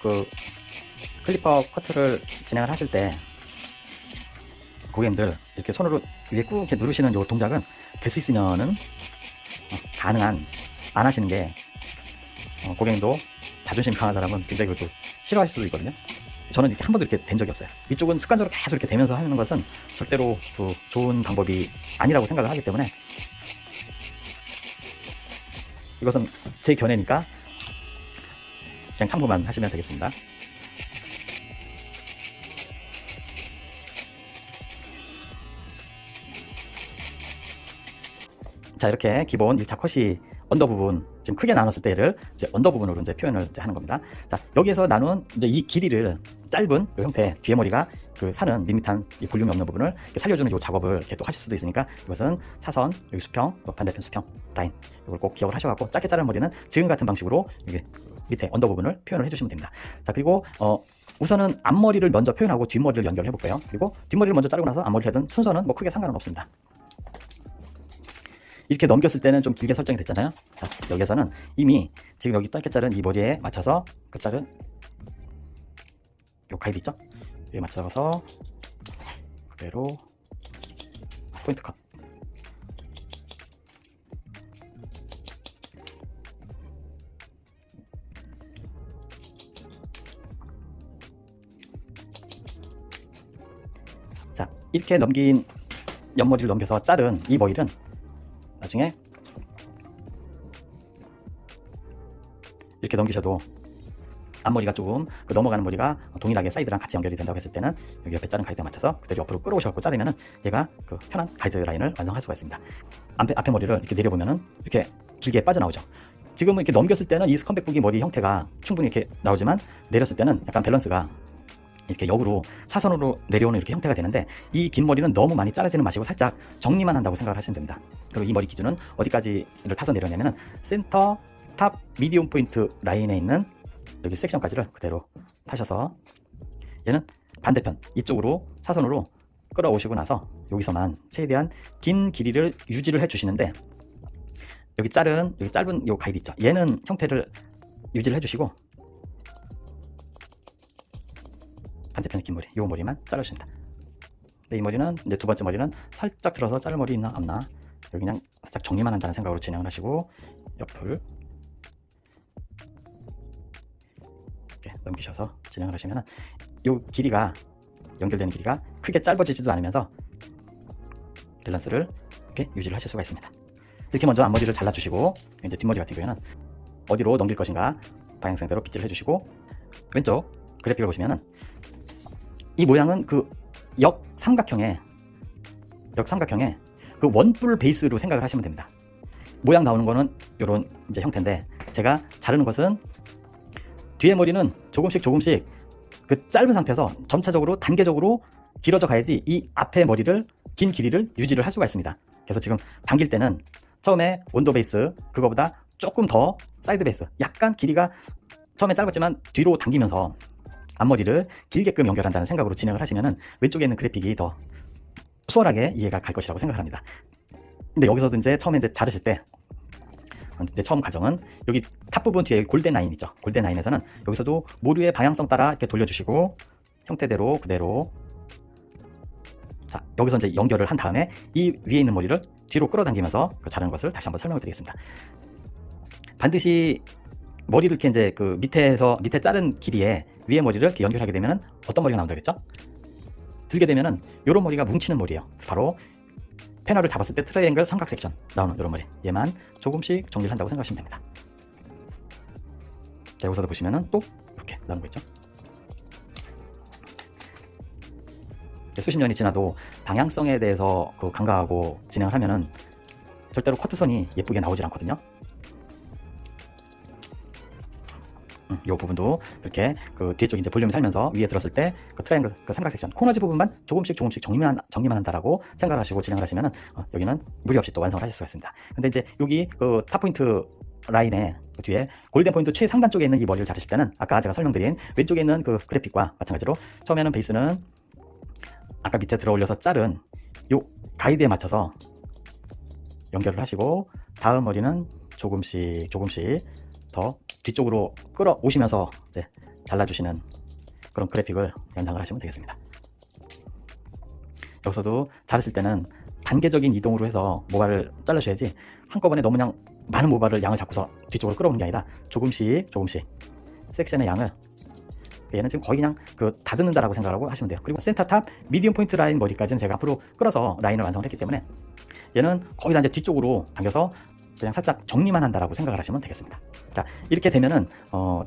클리퍼 커트를 진행을 하실 때 고객님들 이렇게 손으로 위에 꾹 이렇게 누르시는 요 동작은 될 수 있으면은 가능한 안 하시는 게 고객님도 자존심 강한 사람은 굉장히 그것도 싫어하실 수도 있거든요. 저는 이렇게 한 번도 이렇게 된 적이 없어요. 이쪽은 습관적으로 계속 이렇게 되면서 하는 것은 절대로 좋은 방법이 아니라고 생각을 하기 때문에 이것은 제 견해니까 그냥 참고만 하시면 되겠습니다. 자, 이렇게 기본 1차 컷이 언더 부분, 지금 크게 나눴을 때 얘를 이제 언더 부분으로 이제 표현을 이제 하는 겁니다. 자, 여기에서 나눈 이제 이 길이를 짧은 이 형태, 뒤에 머리가 사는 밋밋한 이 볼륨이 없는 부분을 이렇게 살려주는 이 작업을 이렇게 또 하실 수도 있으니까 이것은 사선, 여기 수평, 또 반대편 수평, 라인 이걸 꼭 기억을 하셔갖고 짧게 자른 머리는 지금 같은 방식으로 이게 밑에 언더 부분을 표현을 해주시면 됩니다. 자, 그리고 우선은 앞머리를 먼저 표현하고 뒷머리를 연결해 볼게요. 그리고 뒷머리를 먼저 자르고 나서 앞머리를 하든 순서는 뭐 크게 상관은 없습니다. 이렇게 넘겼을 때는 좀 길게 설정이 됐잖아요. 자, 여기에서는 이미 지금 여기 짧게 자른 이 머리에 맞춰서 자른 요 가이드 있죠? 여기에 맞춰서 그대로 포인트 컷. 이렇게 넘긴 옆머리를 넘겨서 자른 이 머리는 나중에 이렇게 넘기셔도 앞머리가 조금 그 넘어가는 머리가 동일하게 사이드랑 같이 연결이 된다고 했을 때는 여기 옆에 자른 가이드에 맞춰서 그대로 옆으로 끌어오셔서 자르면은 얘가 그 편한 가이드 라인을 완성할 수가 있습니다. 앞에 머리를 이렇게 내려보면은 이렇게 길게 빠져나오죠. 지금은 이렇게 넘겼을 때는 이 스컨백북이 머리 형태가 충분히 이렇게 나오지만 내렸을 때는 약간 밸런스가 이렇게 역으로 사선으로 내려오는 이렇게 형태가 되는데, 이 긴 머리는 너무 많이 자르지는 마시고 살짝 정리만 한다고 생각을 하시면 됩니다. 그리고 이 머리 기준은 어디까지를 타서 내려냐면은 센터, 탑, 미디움 포인트 라인에 있는 여기 섹션까지를 그대로 타셔서 얘는 반대편 이쪽으로 사선으로 끌어오시고 나서 여기서만 최대한 긴 길이를 유지를 해주시는데, 여기 짧은 요 가이드 있죠. 얘는 형태를 유지를 해주시고 반대편의 긴 머리, 요 머리만 자르십니다. 근데 이 머리는 이제 두 번째 머리는 살짝 들어서 자를 머리 있나 없나 여기 그냥 살짝 정리만 한다는 생각으로 진행을 하시고 옆을 이렇게 넘기셔서 진행을 하시면 요 길이가 연결되는 길이가 크게 짧아지지도 않으면서 밸런스를 이렇게 유지를 하실 수가 있습니다. 이렇게 먼저 앞머리를 잘라주시고 이제 뒷머리 같은 경우에는 어디로 넘길 것인가 방향성대로 빗질을 해주시고, 왼쪽 그래픽을 보시면은 이 모양은 그 역삼각형의 그 원뿔 베이스로 생각을 하시면 됩니다. 모양 나오는 거는 이런 이제 형태인데, 제가 자르는 것은 뒤에 머리는 조금씩 그 짧은 상태에서 점차적으로 단계적으로 길어져 가야지 이 앞에 머리를 긴 길이를 유지를 할 수가 있습니다. 그래서 지금 당길 때는 처음에 원도 베이스 그거보다 조금 더 사이드 베이스 약간 길이가 처음에 짧았지만 뒤로 당기면서 앞머리를 길게끔 연결한다는 생각으로 진행을 하시면은 왼쪽에 있는 그래픽이 더 수월하게 이해가 갈 것이라고 생각합니다. 근데 여기서도 이제 처음에 이제 자르실 때 이제 처음 과정은 여기 탑 부분 뒤에 골덴 라인 있죠. 골덴 라인에서는 여기서도 모류의 방향성 따라 이렇게 돌려주시고 형태대로 그대로, 자 여기서 이제 연결을 한 다음에 이 위에 있는 머리를 뒤로 끌어당기면서 그 자르는 것을 다시 한번 설명을 드리겠습니다. 반드시 머리를 이렇게 이제 그 밑에 자른 길이에 위에 머리를 이렇게 연결하게 되면은 어떤 머리가 나온다 그랬죠? 들게 되면은 요런 머리가 뭉치는 머리예요. 바로 패널을 잡았을 때 트라이앵글 삼각 섹션 나오는 요런 머리, 얘만 조금씩 정리를 한다고 생각하시면 됩니다. 자, 여기서도 보시면은 또 이렇게 나오는 거 있죠? 수십 년이 지나도 방향성에 대해서 그 간과하고 진행을 하면은 절대로 커트선이 예쁘게 나오질 않거든요. 이 부분도 이렇게 그 뒤쪽 이제 볼륨이 살면서 위에 들었을 때 그 트라이앵글 그 삼각 섹션 코너지 부분만 조금씩 정리만 한다라고 생각을 하시고 진행을 하시면은 여기는 무리 없이 또 완성을 하실 수가 있습니다. 근데 이제 여기 그 탑 포인트 라인에 그 뒤에 골든 포인트 최상단 쪽에 있는 이 머리를 자르실 때는 아까 제가 설명드린 왼쪽에 있는 그 그래픽과 마찬가지로 처음에는 베이스는 아까 밑에 들어 올려서 자른 요 가이드에 맞춰서 연결을 하시고, 다음 머리는 조금씩 더 뒤쪽으로 끌어오시면서 이제 잘라주시는 그런 그래픽을 연상을 하시면 되겠습니다. 여기서도 자르실 때는 단계적인 이동으로 해서 모발을 잘라셔야지 한꺼번에 너무 그냥 많은 모발을 양을 잡고서 뒤쪽으로 끌어오는 게 아니라 조금씩 섹션의 양을, 얘는 지금 거의 그냥 그 다듬는다라고 생각하고 하시면 돼요. 그리고 센터 탑 미디움 포인트 라인 머리까지는 제가 앞으로 끌어서 라인을 완성을 했기 때문에 얘는 거의 다 이제 뒤쪽으로 당겨서 그냥 살짝 정리만 한다라고 생각을 하시면 되겠습니다. 자, 이렇게 되면은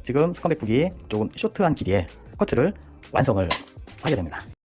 지금 스컨백북이 조금 쇼트한 길이의 커트를 완성을 하게 됩니다.